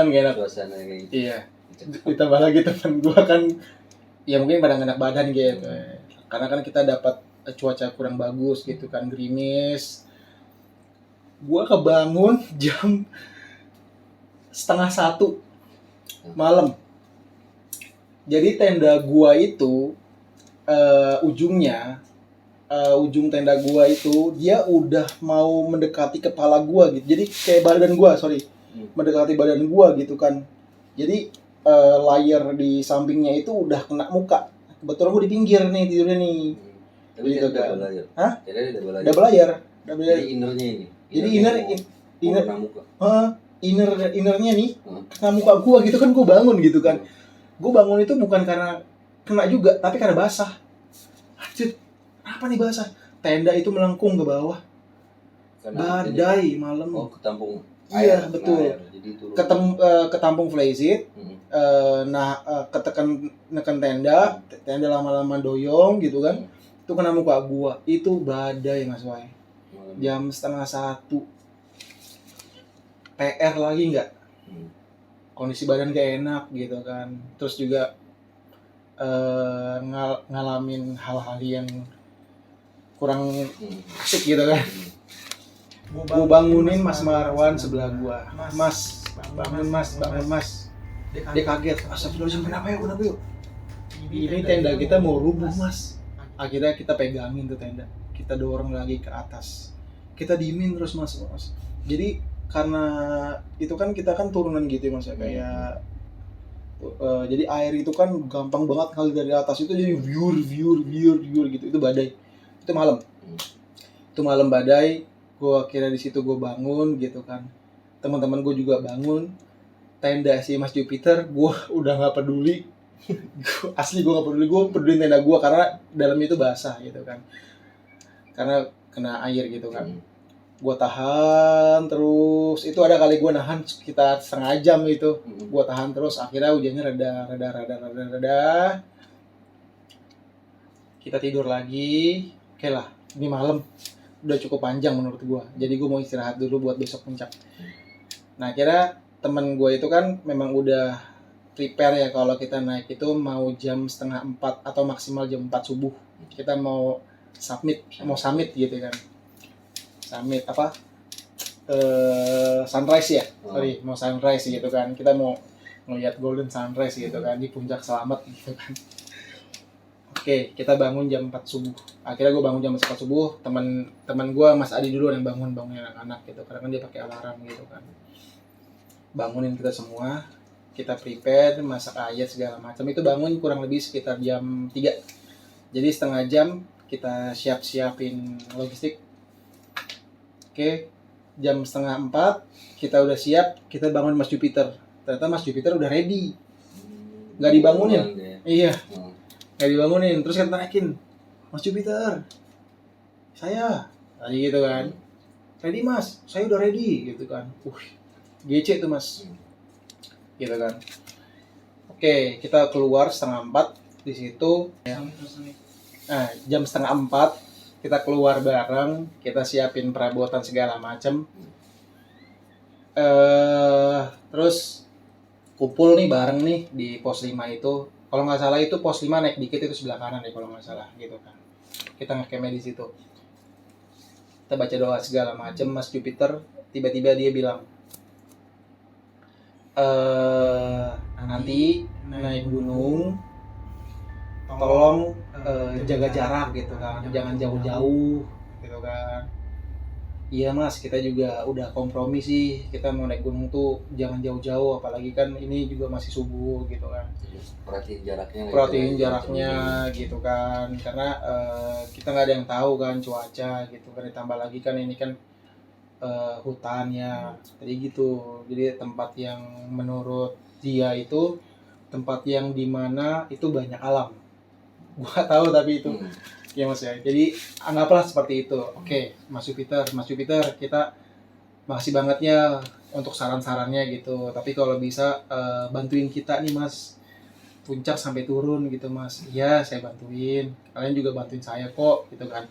Gak enak. Suasana kayak gitu. Iya. Ditambah lagi teman gue kan, ya mungkin pada enak badan gitu. Karena kan kita dapat cuaca kurang bagus gitu kan, gerimis. Gue kebangun jam 12:30 malam. Jadi tenda gua itu ujung tenda gua itu dia udah mau mendekati kepala gua gitu. Jadi kayak badan gua, mendekati badan gua gitu kan. Jadi layar di sampingnya itu udah kena muka. Kebetulan gue di pinggir nih tidurnya nih. Tapi Gitu dia kan. double layer. Hah? Jadi dia double layer. Double layar. Jadi innernya ini. Jadi inner kena muka. innernya nih kena muka gue gitu kan, gue bangun gitu kan. Gue bangun itu bukan karena kena juga, tapi karena basah. Anjir, apa nih basah? Tenda itu melengkung ke bawah. Karena Badai malam. Oh, ketampung Iya, air. betul. Air. Jadi turun. Ketampung flysheet. Ketekan neken tenda lama-lama doyong gitu kan. Itu kena muka gua. Itu badai Mas Wai. Jam 12:30. PR lagi nggak? Kondisi badan gak enak gitu kan. Terus juga ngalamin hal-hal yang kurang asik gitu kan. Gue bangunin Mas Marwan sebelah gua. Mas, bangun mas. Dia kaget. Astagfirullahaladzim, kenapa yuk? Ini tenda kita mau rubuh Mas. Akhirnya kita pegangin tuh tenda. Kita dorong lagi ke atas. Kita diemin terus mas. Jadi karena itu kan kita kan turunan gitu ya Mas ya, kayak jadi air itu kan gampang banget kali dari atas itu jadi vyur gitu. Itu badai. Itu malam badai. Gue akhirnya di situ gue bangun gitu kan. Teman-teman gue juga bangun. Tenda si Mas Jupiter gue udah nggak peduli. Asli gue nggak peduli. Gue peduli tenda gue karena dalamnya itu basah gitu kan. Karena kena air gitu kan. Gue tahan terus. Itu ada kali gue nahan sekitar setengah jam itu. Gue tahan terus. Akhirnya hujannya reda. Kita tidur lagi. Oke lah, ini malam udah cukup panjang menurut gue. Jadi gue mau istirahat dulu buat besok puncak. Nah akhirnya temen gue itu kan memang udah prepare ya kalau kita naik itu mau jam 3:30 atau maksimal jam 4 subuh. Kita mau summit gitu kan. Summit apa? Sunrise ya. Mau sunrise gitu kan. Kita mau ngeliat golden sunrise gitu kan di puncak Selamat gitu kan. Oke, kita bangun jam 4 subuh. Akhirnya gue bangun jam 4 subuh. Teman gue Mas Adi dulu yang bangunin anak-anak gitu. Karena kan dia pakai alarm gitu kan. Bangunin kita semua. Kita prepare, masak ayat segala macam. Itu bangun kurang lebih sekitar jam 3. Jadi setengah jam kita siapin logistik. Oke, jam 3:30 kita udah siap. Kita bangun Mas Jupiter. Ternyata Mas Jupiter udah ready. Nggak dibangunin. Iya. Nggak dibangunin, terus kita naikin, Mas Jupiter, saya tadi gitu kan, ready Mas, saya udah ready gitu kan, GC tuh Mas, gitu kan. Oke, kita keluar 3:30 di situ. Nah, jam 3:30 kita keluar bareng, kita siapin perabotan segala macem. Terus kumpul nih bareng nih di pos 5 itu. Kalau nggak salah itu pos 5 naik dikit itu sebelah kanan ya kalau nggak salah gitu kan. Kita nge-campnya di situ. Kita baca doa segala macem. Mas Jupiter tiba-tiba dia bilang, nanti naik gunung tolong jaga jarak gitu kan, jangan jauh-jauh gitu kan. Iya Mas, kita juga udah kompromi sih, kita mau naik gunung tuh jangan jauh-jauh, apalagi kan ini juga masih subuh gitu kan. Perhatiin jaraknya gitu kan, karena kita nggak ada yang tahu kan cuaca gitu kan, ditambah lagi kan ini kan hutannya, jadi gitu. Jadi tempat yang menurut dia itu tempat yang dimana itu banyak alam. Gua tahu tapi itu. Ya Mas ya, jadi anggaplah seperti itu. Oke, Mas Jupiter, kita makasih bangetnya untuk saran-sarannya gitu. Tapi kalau bisa bantuin kita nih Mas, puncak sampai turun gitu Mas. Iya, saya bantuin. Kalian juga bantuin saya kok, gitu kan.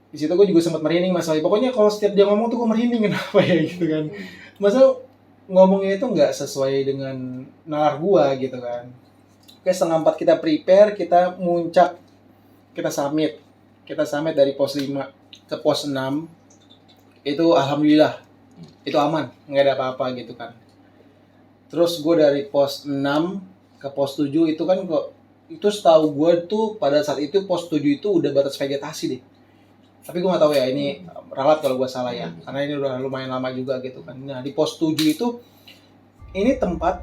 Di situ gue juga sempat merinding Mas. Pokoknya kalau setiap dia ngomong tuh gue merinding, kenapa ya gitu kan. Masa ngomongnya itu nggak sesuai dengan nalar gue gitu kan. Oke, 3:30 kita prepare, kita muncak. Kita summit dari pos 5 ke pos 6 itu alhamdulillah itu aman, nggak ada apa-apa gitu kan. Terus gue dari pos 6 ke pos 7 itu kan kok itu setahu gue tuh pada saat itu pos 7 itu udah batas vegetasi deh, tapi gue nggak tahu ya, ini ralat kalau gue salah ya, karena ini udah lumayan lama juga gitu kan. Nah di pos 7 itu ini tempat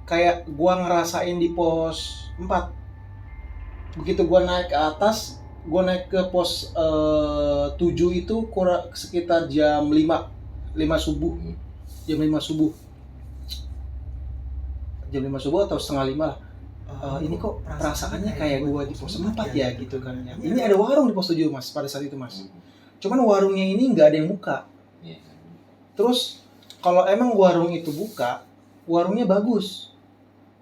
kayak gua ngerasain di pos 4. Begitu gua naik ke atas, gua naik ke pos 7 itu kurang sekitar jam 5 subuh. Jam 5 subuh. Jam 5 subuh atau setengah 5 lah. Ini kok perasaannya kayak gua di pos 4 ya gitu kan ya. Ini ada warung di pos 7 Mas pada saat itu Mas. Cuman warungnya ini nggak ada yang buka. Terus kalau emang warung itu buka, warungnya bagus.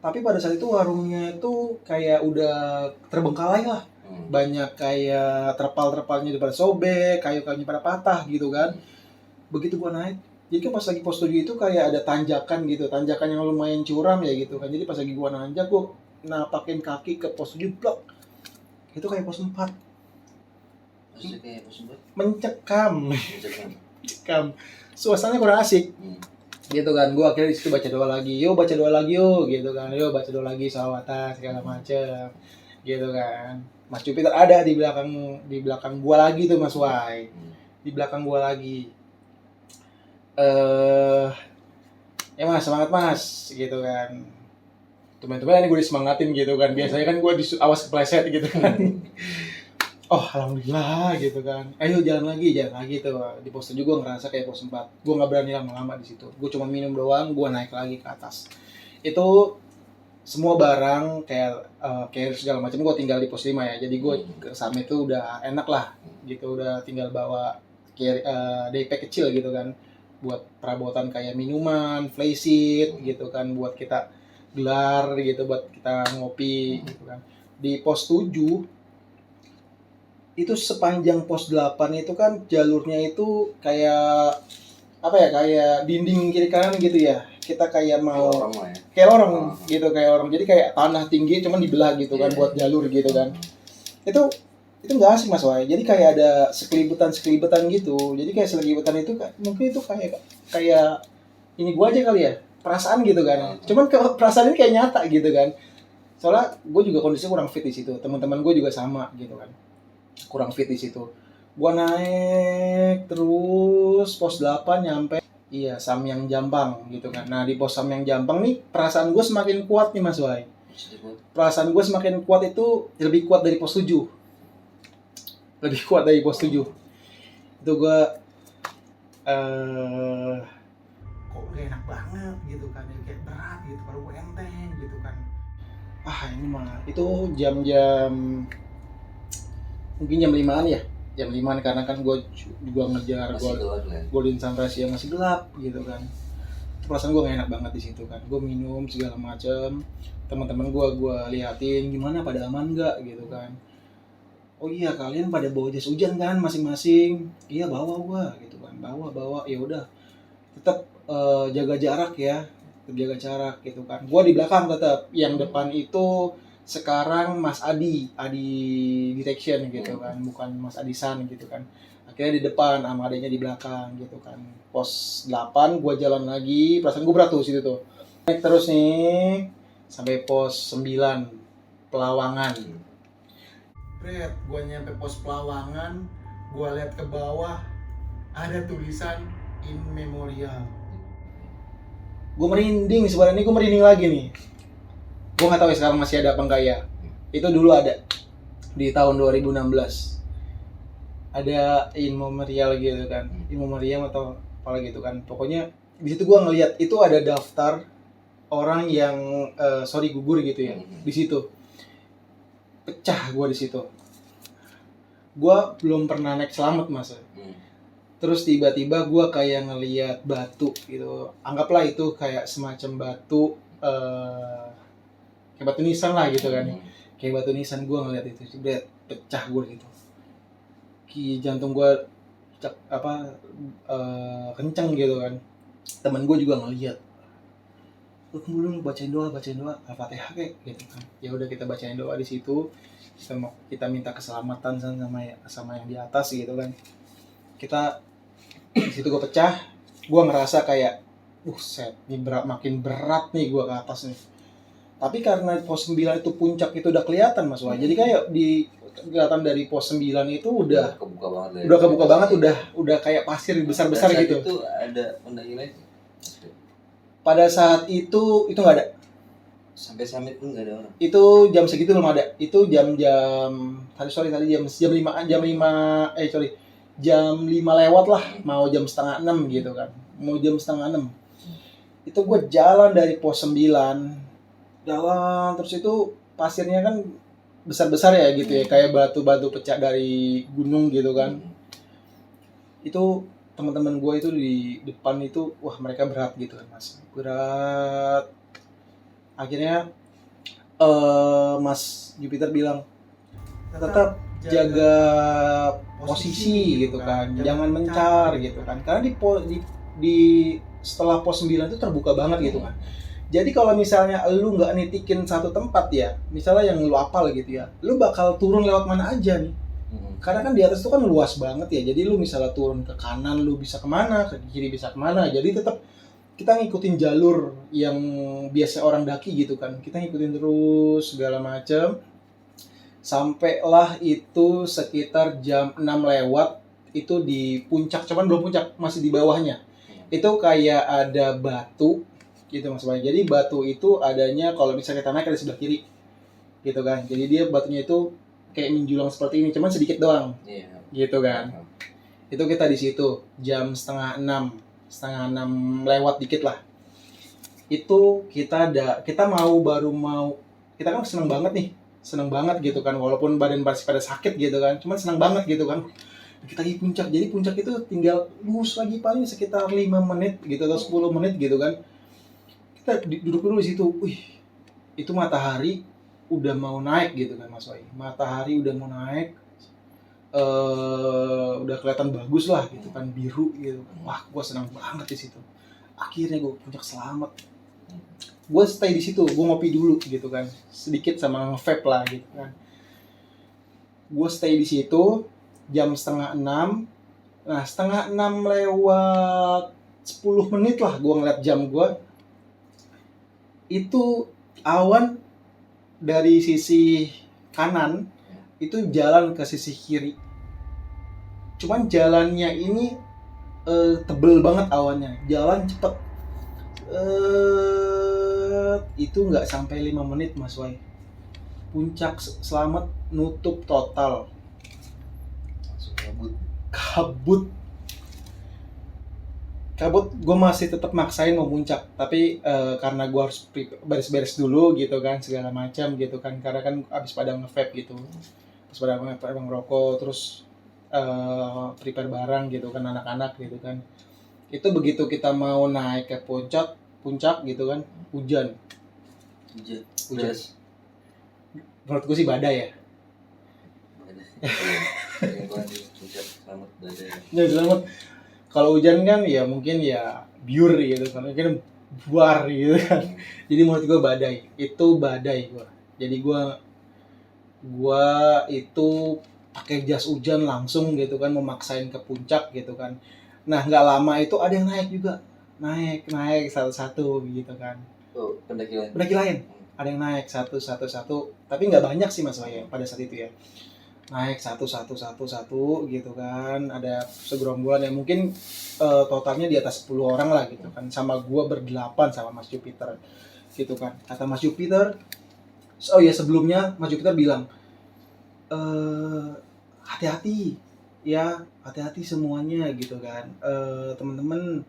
Tapi pada saat itu warungnya itu kayak udah terbengkalai lah. Banyak kayak terpal-terpalnya udah pada sobek, kayu-kayunya pada patah gitu kan. Begitu gua naik, jadi kan pas lagi pos 7 itu kayak ada tanjakan gitu, tanjakan yang lumayan curam ya gitu kan. Jadi pas lagi gua nanjak, gua napakin kaki ke pos 7 blok. Itu kayak pos 4. Maksudnya kayak pos 4? Mencekam. Suasananya kurang asik. Gitu kan, gue akhirnya disitu baca doa lagi, baca doa lagi gitu kan, baca doa lagi salawatan segala macem, gitu kan. Mas Jupiter ada di belakang gue lagi tuh Mas Wai, di belakang gue lagi. Ya Mas, semangat Mas, gitu kan. Teman-teman ini gue disemangatin gitu kan, biasanya kan gue awas kepleset gitu kan. Oh alhamdulillah gitu kan, ayo jalan lagi tuh. Di pos 7 gue ngerasa kayak pos 4, gue nggak berani lama-lama di situ, gue cuma minum doang, gue naik lagi ke atas. Itu semua barang kayak segala macam gue tinggal di pos 5 ya, jadi gue ke sana itu udah enak lah gitu, udah tinggal bawa daypack kecil gitu kan, buat perabotan kayak minuman, flysheet gitu kan, buat kita gelar gitu, buat kita ngopi gitu kan. Di pos 7 itu sepanjang pos 8 itu kan jalurnya itu kayak apa ya, kayak dinding kiri kanan gitu ya, kita kayak mau kayak lorong gitu, kayak lorong, jadi kayak tanah tinggi cuman dibelah gitu kan, buat jalur gitu kan. Itu nggak asik Mas Wai, jadi kayak ada sekelibutan gitu, jadi kayak sekelibutan itu mungkin itu kayak ini gua aja kali ya, perasaan gitu kan. Cuman perasaan ini kayak nyata gitu kan, soalnya gue juga kondisinya kurang fit di situ, teman-teman gue juga sama gitu kan, kurang fit di situ. Gua naik terus pos 8 nyampe Samyang Jampang gitu kan. Nah di pos Samyang Jampang nih perasaan gue semakin kuat nih Mas Wai. Perasaan gue semakin kuat itu lebih kuat dari pos 7. Lebih kuat dari pos 7. Itu gue kok gak enak banget gitu kan, kayak berat gitu, kalau gue enteng gitu kan. Ini mah itu jam-jam mungkin jam 5-an ya, jam 5-an, karena kan gue juga ngejar Golden Sunrise yang masih gelap gitu kan. Perasaan gue gak enak banget di situ kan. Gue minum segala macam, teman-teman gue liatin gimana, pada aman nggak gitu kan. Oh iya, kalian pada bawa jas hujan kan masing-masing? Iya bawa gue gitu kan, bawa ya udah, tetap jaga jarak ya, tetap jaga jarak gitu kan. Gue di belakang tetap, yang depan itu sekarang Mas Adi Detection gitu kan, bukan Mas Adisan gitu kan. Akhirnya di depan, sama adanya di belakang gitu kan. Pos 8 gua jalan lagi, perasaan gua berat tuh situ tuh. Naik terus nih sampai pos 9 Pelawangan. Bret, gua nyampe pos Pelawangan, gua lihat ke bawah ada tulisan In Memorial. Gua merinding, sebenarnya gua merinding lagi nih. Gue nggak tahu ya sekarang masih ada apa enggak ya. Itu dulu ada di tahun 2016, ada In Memorial gitu kan, In Memorial atau apa gitu kan. Pokoknya di situ gue ngelihat itu ada daftar orang yang gugur gitu ya. Di situ pecah gue di situ. Gue belum pernah naik selamat Mas. Terus tiba-tiba gue kayak ngelihat batu gitu, anggaplah itu kayak semacam batu kayak batu nisan lah gitu kan. Kayak batu nisan, gue ngeliat itu pecah gue gitu. Jantung gue kenceng gitu kan. Temen gue juga ngeliat, lu bacain doa Al-Fatihah kayak gitu kan. Ya udah, kita bacain doa di situ, kita minta keselamatan sama yang di atas gitu kan. Kita di situ gue pecah, gue ngerasa kayak ini makin berat nih gue ke atas nih. Tapi karena pos 9 itu puncak itu udah kelihatan Mas Wah. Jadi kayak kelihatan dari pos 9 itu udah kebuka banget, udah kayak pasir besar-besar gitu. Itu ada pendaki lain? Pada saat itu enggak ada. Sampai summit pun nggak ada orang. Itu jam segitu belum ada. Itu jam-jam tadi jam 5 lewat lah, mau jam setengah 6 gitu kan. Mau jam setengah 6. Itu gue jalan dari pos 9, jalan terus itu pasirnya kan besar-besar ya gitu ya, kayak batu-batu pecah dari gunung gitu kan. Itu teman-teman gue itu di depan itu, wah mereka berat gitu kan mas, berat. Akhirnya Mas Jupiter bilang tetap jaga posisi gitu kan, jangan mencar gitu kan, karena di setelah pos 9 itu terbuka banget gitu kan. Jadi kalau misalnya lu nggak nitikin satu tempat ya, misalnya yang lu apal gitu ya, lu bakal turun lewat mana aja nih. Karena kan di atas itu kan luas banget ya, jadi lu misalnya turun ke kanan lu bisa kemana, ke kiri bisa kemana, jadi tetap kita ngikutin jalur yang biasa orang daki gitu kan, kita ngikutin terus segala macam. Sampailah itu sekitar jam 6 lewat, itu di puncak, cuman belum puncak, masih di bawahnya. Itu kayak ada batu gitu mas Bay. Jadi batu itu adanya kalau misalnya kita naik dari sebelah kiri gitu kan, jadi dia batunya itu kayak menjulang seperti ini, cuman sedikit doang gitu kan. Itu kita di situ jam setengah 6 lewat dikit lah. Itu kita kita kan seneng banget gitu kan, walaupun badan masih pada sakit gitu kan, cuman seneng banget gitu kan. Kita di puncak, jadi puncak itu tinggal lurus lagi paling sekitar 5 menit gitu atau 10 menit gitu kan. Kita duduk dulu di situ, itu matahari udah mau naik gitu kan mas Wai. Matahari udah mau naik, udah kelihatan bagus lah gitu kan, biru gitu kan. Wah gue senang banget di situ. Akhirnya gue puncak selamat. Gue stay di situ, gue ngopi dulu gitu kan, sedikit sama nge-vape lah gitu kan. Gue stay di situ jam setengah 6. Nah setengah 6 lewat 10 menit lah gue ngeliat jam gue. Itu awan dari sisi kanan itu jalan ke sisi kiri. Cuman jalannya ini tebel banget awannya, jalan cepet. Itu nggak sampai 5 menit mas Wai, puncak selamat nutup total. Langsung kabut. Gue masih tetap maksain mau puncak, tapi karena gue harus beres-beres dulu gitu kan, segala macam gitu kan, karena kan abis pada nge-vape gitu, terus pada ngerokok, terus prepare barang gitu kan, anak-anak gitu kan. Itu begitu kita mau naik ke puncak gitu kan, hujan. Menurut gue sih badai ya. Selamat. Kalau hujan kan ya mungkin ya biur gitu kan, mungkin buar gitu kan. Jadi menurut gue badai. Itu badai gue. Jadi gue itu pakai jas hujan langsung gitu kan, memaksain ke puncak gitu kan. Nah nggak lama itu ada yang naik juga, naik satu-satu gitu kan. Pendaki lain ada yang naik satu, tapi nggak banyak sih mas Waya pada saat itu ya. Naik satu gitu kan, ada segerombolan yang mungkin totalnya di atas 10 orang lah gitu kan, sama gua berdelapan sama Mas Jupiter gitu kan. Kata Mas Jupiter, sebelumnya Mas Jupiter bilang hati-hati ya, hati-hati semuanya gitu kan, teman-teman,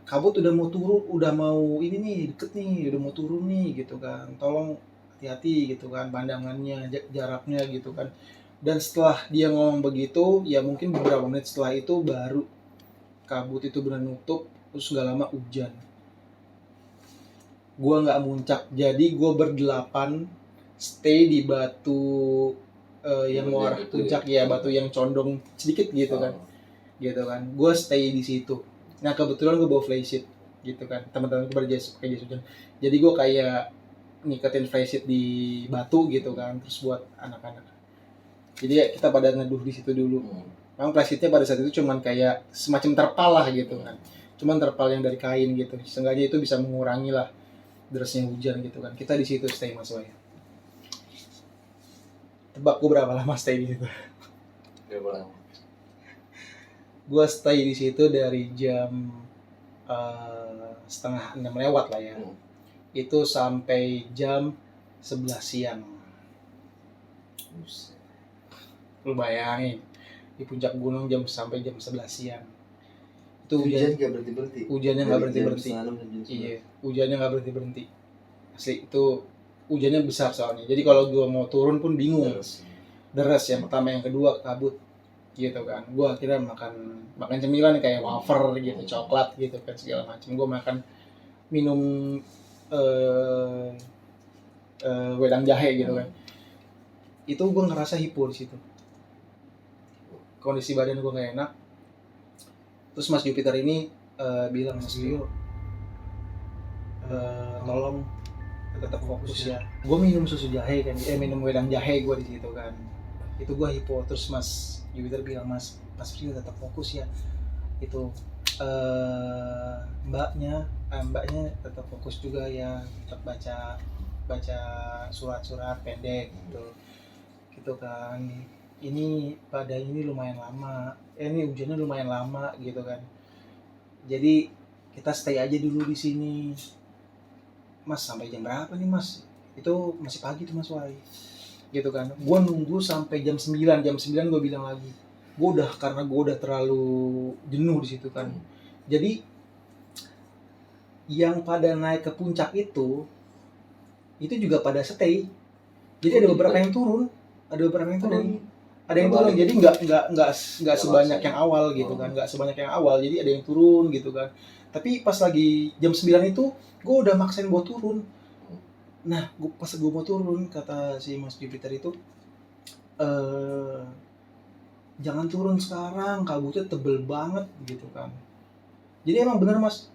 kabut udah mau turun, udah mau ini nih, deket nih, udah mau turun nih gitu kan, tolong hati-hati gitu kan, pandangannya, jaraknya gitu kan. Dan setelah dia ngomong begitu, ya mungkin beberapa menit setelah itu baru kabut itu benar nutup, terus gak lama hujan. Gua nggak muncak, jadi gue berdelapan stay di batu yang mau arah puncak ya, batu yang condong sedikit gitu kan, gitu kan. Gue stay di situ. Nah kebetulan gue bawa flysheet gitu kan, teman-teman gue pakai jas hujan, jadi gue kayak ngiketin flysheet di batu gitu kan, terus buat anak-anak. Jadi ya kita pada neduh di situ dulu. Memang flysheetnya pada saat itu cuman kayak semacam terpal lah gitu kan, cuman terpal yang dari kain gitu. Seenggaknya itu bisa mengurangi lah derasnya hujan gitu kan. Kita di situ stay mas Waya. Tebak gue berapa lama stay di situ? Berapa lama? Gue stay di situ dari jam setengah 6 lewat lah ya. Itu sampai jam 11 siang. Lu bayangin di puncak gunung sampai jam 11 siang. Itu hujan nggak berhenti. Hujannya nggak berhenti. Iya, hujannya nggak berhenti. Asli itu hujannya besar soalnya. Jadi kalau gua mau turun pun bingung. Deres yang pertama, yang kedua kabut gitu kan. Gua akhirnya makan cemilan kayak wafer gitu, coklat gitu kan, segala macam. Gua makan minum wedang jahe gitu kan. Itu gue ngerasa hipo di situ. Kondisi badan gue nggak enak. Terus Mas Jupiter ini bilang, Mas Rio, tolong tetap fokus ya. Gue minum susu jahe kan, minum wedang jahe gue di situ kan. Itu gue hipo. Terus Mas Jupiter bilang, Mas Rio tetap fokus ya. Itu mbaknya tetap fokus juga ya, tetap baca surat-surat pendek gitu kan. Ini badai ini lumayan lama, ini hujannya lumayan lama gitu kan. Jadi kita stay aja dulu di sini. Mas, sampai jam berapa nih Mas? Itu masih pagi tuh Mas Wai. Gitu kan. Gua nunggu sampai jam 9 gue bilang lagi. Karena gue udah terlalu jenuh di situ kan. Jadi yang pada naik ke puncak itu juga pada stay. Jadi ada beberapa yang turun. Ada yang turun, jadi nggak sebanyak yang awal gitu kan, nggak sebanyak yang awal, jadi ada yang turun gitu kan. Tapi pas lagi jam 9 itu, gue udah maksain buat turun. Nah, pas gue mau turun, kata si Mas Jupiter itu, jangan turun sekarang, kabutnya tebel banget gitu kan. Jadi emang bener Mas,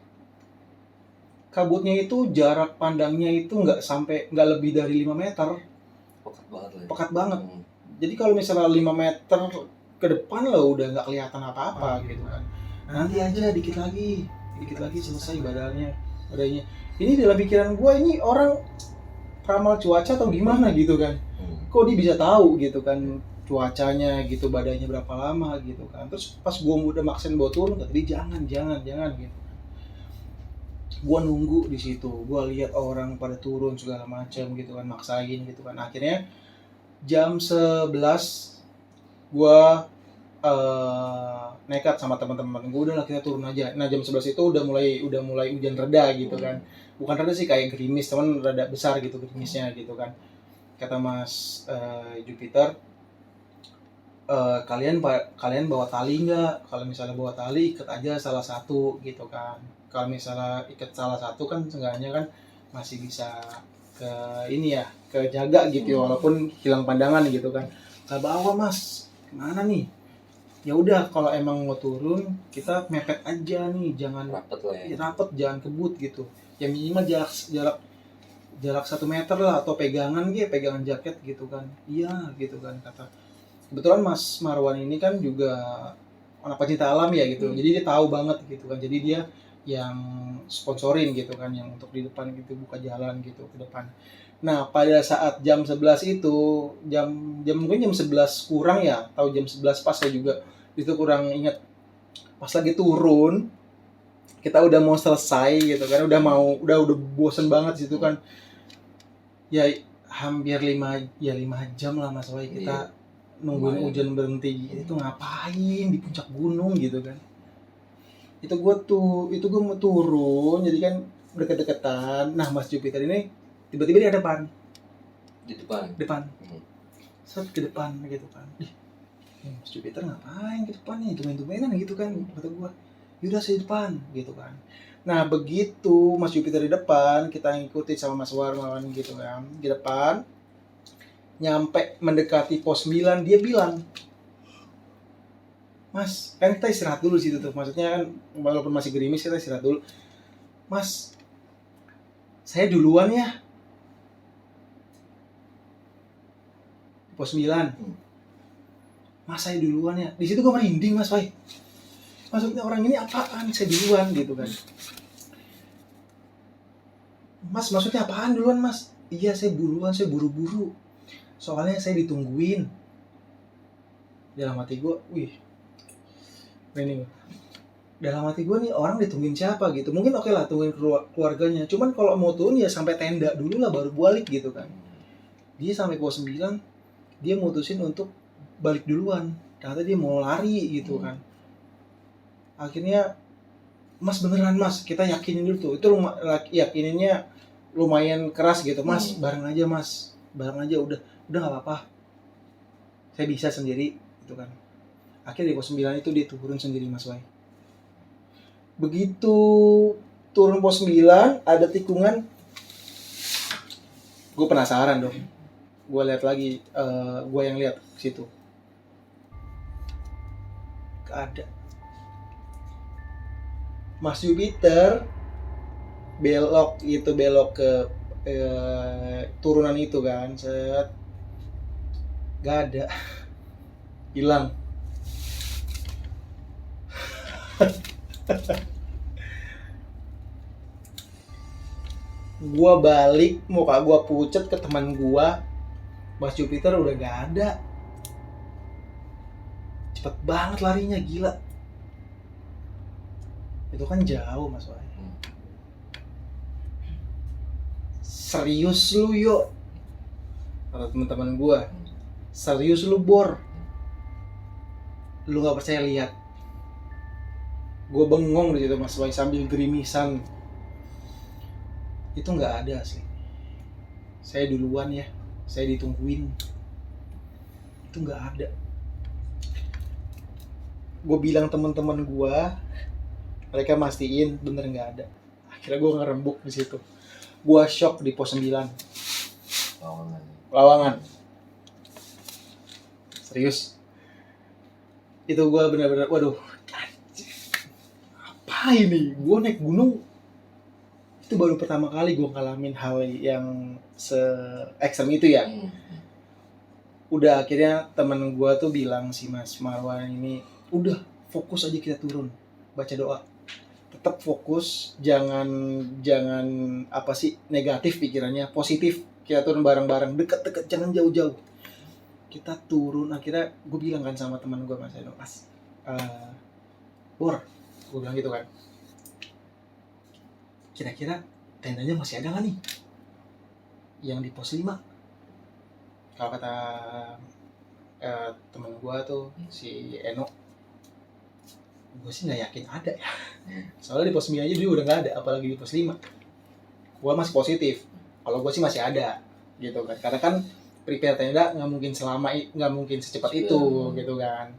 kabutnya itu jarak pandangnya itu nggak lebih dari 5 meter. Pekat banget. Jadi kalau misalnya 5 meter ke depan lo udah nggak kelihatan apa-apa gitu kan. Nah, nanti aja dikit lagi selesai badannya. Ini dalam pikiran gue, ini orang peramal cuaca atau gimana gitu kan. Kok dia bisa tahu gitu kan cuacanya gitu, badannya berapa lama gitu kan. Terus pas gue udah maksain buat turun, kata dia jangan gitu. Gue nunggu di situ, gue lihat orang pada turun segala macam gitu kan, maksain gitu kan. Akhirnya jam 11 gue nekat sama teman-teman gue, udahlah kita turun aja. Nah jam 11 itu udah mulai hujan reda gitu kan, bukan reda sih, kayak gerimis, teman rada besar gitu gerimisnya gitu kan. Kata Mas Jupiter, kalian bawa tali nggak? Kalau misalnya bawa tali, ikat aja salah satu gitu kan. Kalau misalnya ikat salah satu kan seenggaknya kan masih bisa kejaga gitu, walaupun hilang pandangan gitu kan. Ke bawah Mas, kemana nih? Ya udah, kalau emang mau turun kita mepet aja nih, jangan rapet, jangan kebut gitu. Ya minimal jarak 1 meter lah, atau pegangan jaket gitu kan. Iya gitu kan, kata. Kebetulan Mas Marwan ini kan juga anak pecinta alam ya gitu. Jadi dia tahu banget gitu kan. Jadi dia yang sponsorin gitu kan, yang untuk di depan gitu, buka jalan gitu ke depan. Nah pada saat jam 11 itu, mungkin jam 11 kurang ya, atau jam 11 pas, saya juga itu kurang ingat. Pas lagi turun, kita udah mau selesai gitu kan, udah bosen banget situ kan. Ya hampir 5 jam lah Mas Wai kita nungguin hujan berhenti. Itu ngapain di puncak gunung gitu kan. Itu gue mau turun, jadi kan deket-deketan. Nah Mas Jupiter ini tiba-tiba dia di depan set ke depan gitu kan. Mas Jupiter ngapain ke depan nih, tumen-tumenan gitu kan, kata gue. Yaudah saya depan gitu kan. Nah begitu Mas Jupiter di depan, kita ngikutin sama Mas Warman gitu kan di depan. Nyampe mendekati pos 9, dia bilang, Mas, kan kita istirahat dulu situ tuh. Maksudnya kan walaupun masih gerimis kita istirahat dulu. Mas, saya duluan ya. Pos 9. Mas, saya duluan ya. Di situ gue merinding Mas Wai. Maksudnya orang ini apaan? Saya duluan gitu kan. Mas, maksudnya apaan duluan Mas? Iya saya duluan, saya buru-buru. Soalnya saya ditungguin. Dalam hati gue, wih. Ini dalam hati gue nih orang ditungguin siapa gitu. Mungkin oke lah tungguin keluarganya, cuman kalau mau turun ya sampai tenda dulu lah baru balik gitu kan. Dia sampai pos 9 dia mutusin untuk balik duluan, ternyata dia mau lari gitu kan. Akhirnya, mas beneran mas, kita yakinin dulu tuh. Itu yakininnya lumayan keras gitu. Mas bareng aja mas, bareng aja, udah nggak apa-apa, saya bisa sendiri gitu kan. Akhirnya di pos 9 itu dia turun sendiri Mas Wai. Begitu turun pos 9 ada tikungan, gue penasaran dong. Gue lihat lagi, gue yang lihat situ. Gak ada. Mas Jupiter belok ke turunan itu kan, set. Gak ada. Hilang. Gua balik, muka gua pucet ke teman gua, Mas Jupiter udah gak ada. Cepet banget larinya, gila. Itu kan jauh Mas Wai. Serius lu yuk, kata teman-teman gua. Serius lu Bor, lu nggak percaya lihat. Gue bengong di situ Mas Wai sambil gerimisan. Itu nggak ada sih. Saya duluan ya, saya ditungguin. Itu nggak ada. Gue bilang teman-teman gue, mereka mastiin bener nggak ada. Akhirnya gue ngerembuk di situ. Gue shock di pos 9. Lawangan. Serius. Itu gue benar-benar, waduh, apa ini? Gue naik gunung, itu baru pertama kali gue ngalamin hal yang se-ekstrem itu ya. Udah akhirnya temen gue tuh bilang, si Mas Marwan ini, udah fokus aja kita turun, baca doa. Tetap fokus, jangan apa sih negatif pikirannya, positif. Kita turun bareng-bareng, deket-deket, jangan jauh-jauh. Kita turun, akhirnya gue bilang kan sama teman gue Mas Eno, Mas, Bor, gue bilang gitu kan, kira-kira tendanya masih ada nggak nih yang di pos 5? Kalau kata teman gue tuh si Eno, gue sih nggak yakin ada ya. Soalnya di pos 9 aja dia udah nggak ada, apalagi di pos 5. Gue masih positif, kalau gue sih masih ada gitu kan, karena kan prepare tenda nggak mungkin secepat itu gitu kan.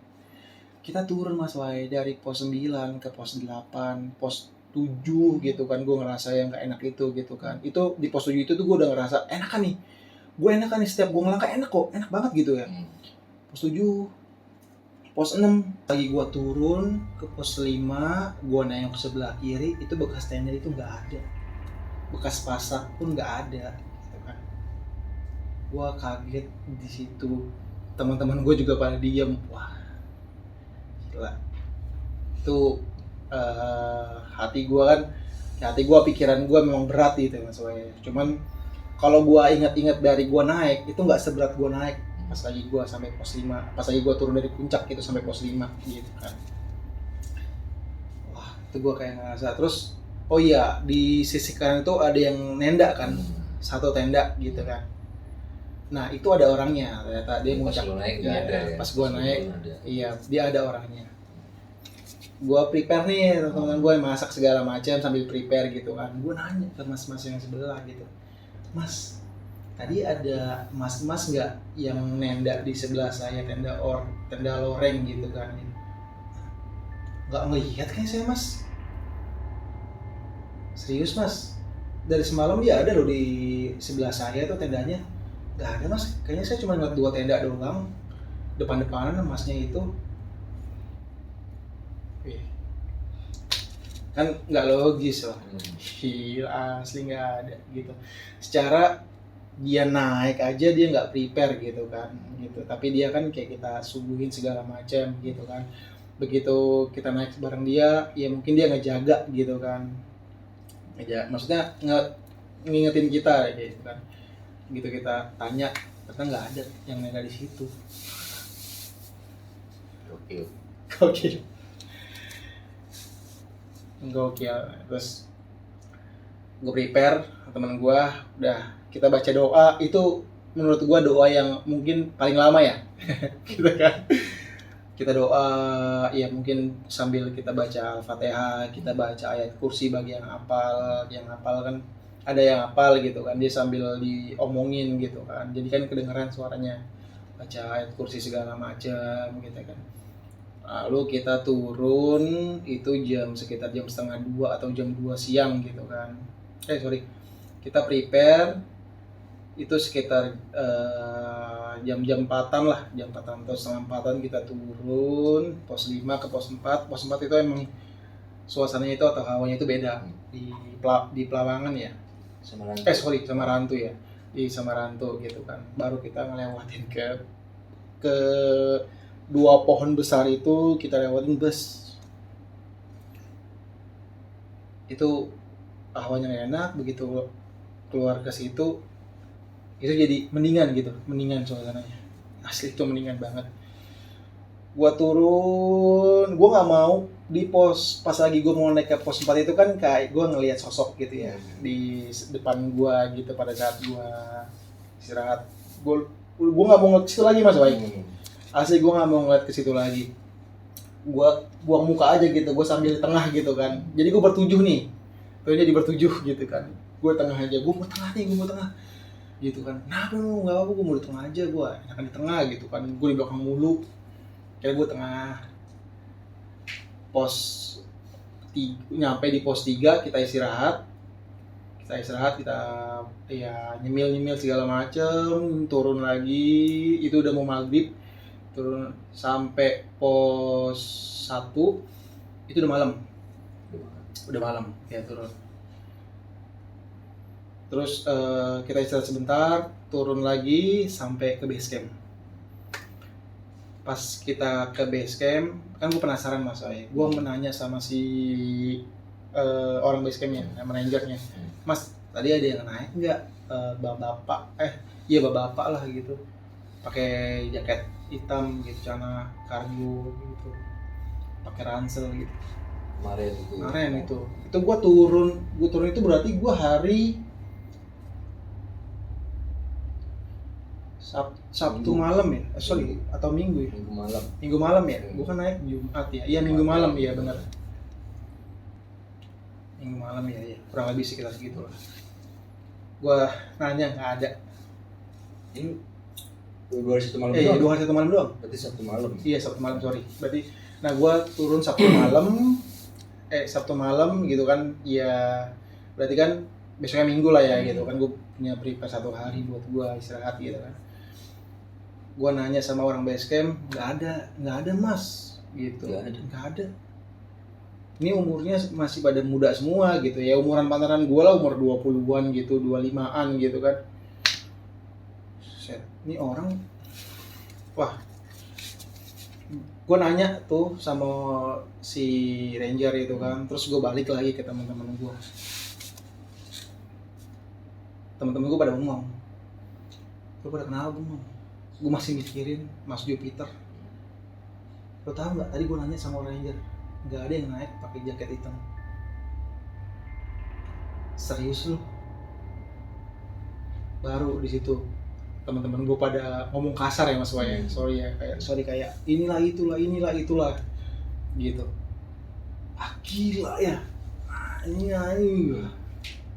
Kita turun Mas Wai dari pos 9 ke pos 8, pos 7 gitu kan. Gue ngerasa yang gak enak itu gitu kan. Itu di pos 7 itu tuh gue udah ngerasa enakan nih. Gue enakan nih, setiap gue ngelangkah enak kok, enak banget gitu ya. Pos 7, pos 6 lagi gue turun ke pos 5, gue nengok ke sebelah kiri, itu bekas tenda itu gak ada. Bekas pasak pun gak ada. Gue kaget di situ, teman-teman gue juga pada diem. Wah gila, itu hati gue pikiran gue memang berat gitu Mas Wai. Cuman kalau gue ingat-ingat dari gue naik, itu nggak seberat gue naik pas lagi gue sampai pos 5, pas lagi gue turun dari puncak itu sampai pos 5 gitu kan. Wah itu gue kayak ngerasa. Terus oh iya, di sisi kanan itu ada yang nenda kan, satu tenda gitu kan. Nah itu ada orangnya, ternyata dia muncak. Pas gue naik, iya dia ada orangnya. Gue prepare nih, teman-teman gue masak segala macam sambil prepare gitu kan. Gue nanya ke mas-mas yang sebelah gitu, Mas, tadi ada mas-mas nggak yang nenda di sebelah saya, tenda loreng gitu kan? Nggak ngelihat kan saya Mas. Serius Mas, dari semalam dia ada loh di sebelah saya tuh tendanya. Gak ada Mas, kayaknya saya cuma ngeliat 2 tenda doang, depan-depanan Masnya itu. Kan nggak logis lah. Gila, asli nggak ada gitu. Secara dia naik aja dia nggak prepare gitu kan, gitu. Tapi dia kan kayak kita suguhin segala macam gitu kan. Begitu kita naik bareng dia, ya mungkin dia ngejaga gitu kan. Maksudnya ngingetin kita gitu kan. Gitu kita tanya, ternyata nggak ada yang nenda di situ. Oke. gokil. Terus gue prepare teman gue, udah kita baca doa. Itu menurut gue doa yang mungkin paling lama ya. Gitu kan, kita doa ya mungkin sambil kita baca Al-Fatihah, kita baca ayat kursi bagi yang hafal kan ada yang hafal gitu kan, dia sambil diomongin gitu kan, jadi kan kedengeran suaranya baca ayat kursi segala macam gitu kan. Lalu kita turun itu sekitar jam setengah 2 atau jam 2 siang gitu kan. Kita prepare itu sekitar jam-jam 4-an lah, jam 4-an atau setengah 4-an kita turun pos 5 ke pos 4. Pos 4 itu emang suasananya itu atau hawanya itu beda di Pelawangan ya. Samarantu ya. Di Samarantu gitu kan. Baru kita ngelewatin ke 2 pohon besar itu, kita lewatin bus. Itu hawanya enak, begitu keluar ke situ itu jadi mendingan suasananya, asli itu mendingan banget. Gua turun, gua nggak mau di pos, pas lagi gua mau naik ke pos 4 itu kan kayak gua ngelihat sosok gitu ya di depan gua gitu pada saat gua istirahat. Gua nggak mau ngeliat ke situ lagi Mas Wai. Asli gua nggak mau ngeliat ke situ lagi. Gua buang muka aja gitu, gua sambil di tengah gitu kan. Jadi gua bertujuh nih, jadi bertujuh gitu kan. Gua tengah aja, gua mau tengah gitu kan. Nah, nggak apa-apa, gue mau di tengah aja, gue enakan di tengah gitu kan. Gue di belakang mulu, kayak gue tengah. Nyampe di pos 3 kita istirahat, kita ya nyemil segala macem, turun lagi, itu udah mau maghrib, turun sampai pos 1 itu udah malam ya turun. Terus kita istirahat sebentar, turun lagi sampai ke base camp. Pas kita ke base camp, kan gue penasaran Mas Ay. Gue menanya sama si orang base campnya, sama rangernya. Mas, tadi ada yang naik nggak? Bapak lah gitu. Pakai jaket hitam gitu, celana kargo gitu. Pakai ransel gitu. Kemarin itu gue turun itu berarti gue hari Sabtu malam ya, atau Minggu malam ya, bukan naik Jumat ya, iya Minggu malam ya benar, Minggu malam ya, kurang lebih sekitar segitu lah. Gua nanya nggak ada. Ini 2 hari 1 malam doang. 2 hari 1 malam doang. Berarti Sabtu malam. Iya Sabtu malam, berarti. Nah gua turun Sabtu malam gitu kan, ya berarti kan besoknya Minggu lah ya gitu kan. Gue punya prepare 1 hari buat gua istirahat gitu kan. Gua nanya sama orang base camp, nggak ada Mas gitu, nggak ada. Ini umurnya masih pada muda semua gitu ya, umuran pantaran gua lah, umur 20-an gitu, 25-an gitu kan. Ini orang, wah. Gua nanya tuh sama si ranger itu kan, terus gua balik lagi ke teman-teman gua. Teman-teman gue pada bengong. Lo pada kenapa bengong? Gue masih mikirin Mas Jupiter. Lo tau nggak? Tadi gue nanya sama ranger, nggak ada yang naik pakai jaket hitam. Serius lo? Baru di situ teman-teman gue pada ngomong kasar ya Mas Waya. Sorry kayak inilah itulah gitu. Gila ya. Ini.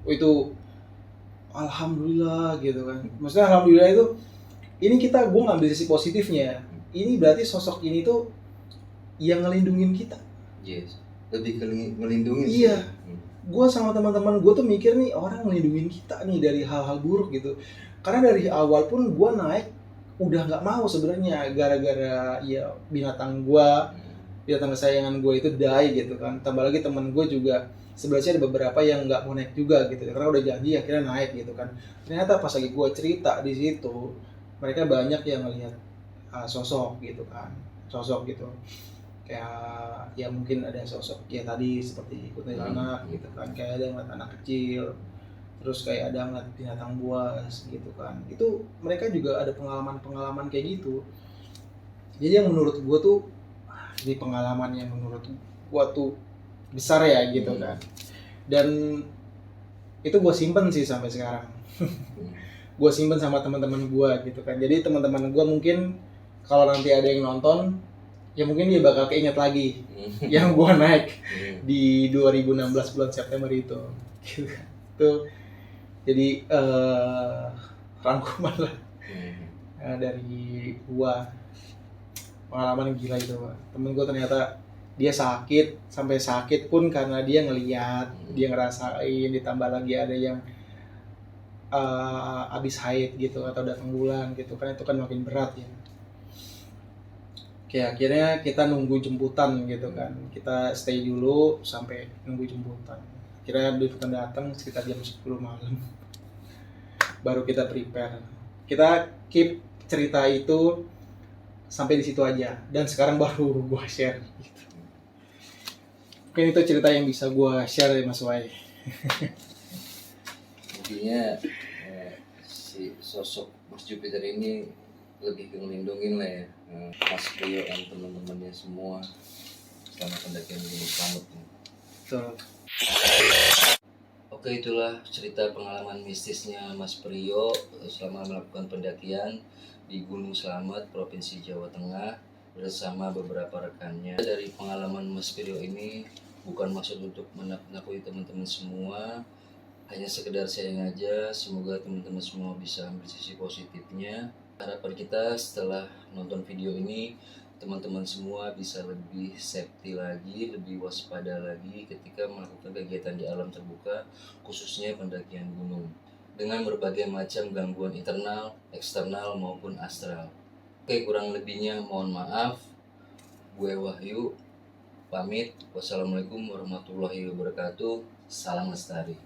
Itu alhamdulillah gitu kan. Maksudnya alhamdulillah itu, ini gue ngambil sisi positifnya. Ini berarti sosok ini tuh yang ngelindungin kita. Yes. Lebih ngelindungin. Iya. Gue sama teman-teman gue tuh mikir nih, orang ngelindungin kita nih dari hal-hal buruk gitu. Karena dari awal pun gue naik udah nggak mau sebenarnya, gara-gara ya binatang kesayangan gue itu die gitu kan. Tambah lagi teman gue juga sebenarnya ada beberapa yang nggak mau naik juga gitu, karena udah janji akhirnya naik gitu kan. Ternyata pas lagi gue cerita di situ, mereka banyak yang ngelihat sosok gitu, kayak ya mungkin ada sosok ya tadi seperti ikut anak gitu kan, kayak ada yang ngeliat anak kecil, terus kayak ada ngeliat binatang buas gitu kan. Itu mereka juga ada pengalaman kayak gitu. Jadi yang menurut gue tuh, ini pengalaman yang menurut gue tuh besar ya gitu kan. Dan itu gue simpen sih sampai sekarang. Gue simpen sama teman-teman gue gitu kan. Jadi teman-teman gue mungkin kalau nanti ada yang nonton, ya mungkin dia bakal keinget lagi yang gue naik di 2016 bulan September itu. Gitu kan. Tuh jadi rangkuman lah dari gue, pengalaman gila itu Pak. Temen gue ternyata dia sakit, sampai sakit pun karena dia ngeliat, dia ngerasain, ditambah lagi ada yang abis haid gitu atau datang bulan gitu kan, itu kan makin berat ya. Oke, akhirnya kita nunggu jemputan gitu kan, kita stay dulu sampai nunggu jemputan. Akhirnya jemputan datang sekitar jam 10 malam, baru kita prepare. Kita keep cerita itu sampai di situ aja, dan sekarang baru gue share gitu. Mungkin itu cerita yang bisa gue share ya Mas Wai. Intinya si sosok Mas Jupiter ini lebih ngelindungin lah ya Mas Prio dan teman-temannya semua selama pendakian Gunung Slamet. Betul. Oke, itulah cerita pengalaman mistisnya Mas Prio selama melakukan pendakian di Gunung Slamet, Provinsi Jawa Tengah bersama beberapa rekannya. Dari pengalaman Mas Prio ini bukan maksud untuk menakut-nakuti teman-teman semua, hanya sekedar sharing aja. Semoga teman-teman semua bisa ambil sisi positifnya. Harapan kita setelah nonton video ini, teman-teman semua bisa lebih safety lagi, lebih waspada lagi ketika melakukan kegiatan di alam terbuka, khususnya pendakian gunung, dengan berbagai macam gangguan internal, eksternal maupun astral. Oke, kurang lebihnya mohon maaf. Gue Wahyu pamit. Wassalamualaikum warahmatullahi wabarakatuh. Salam lestari.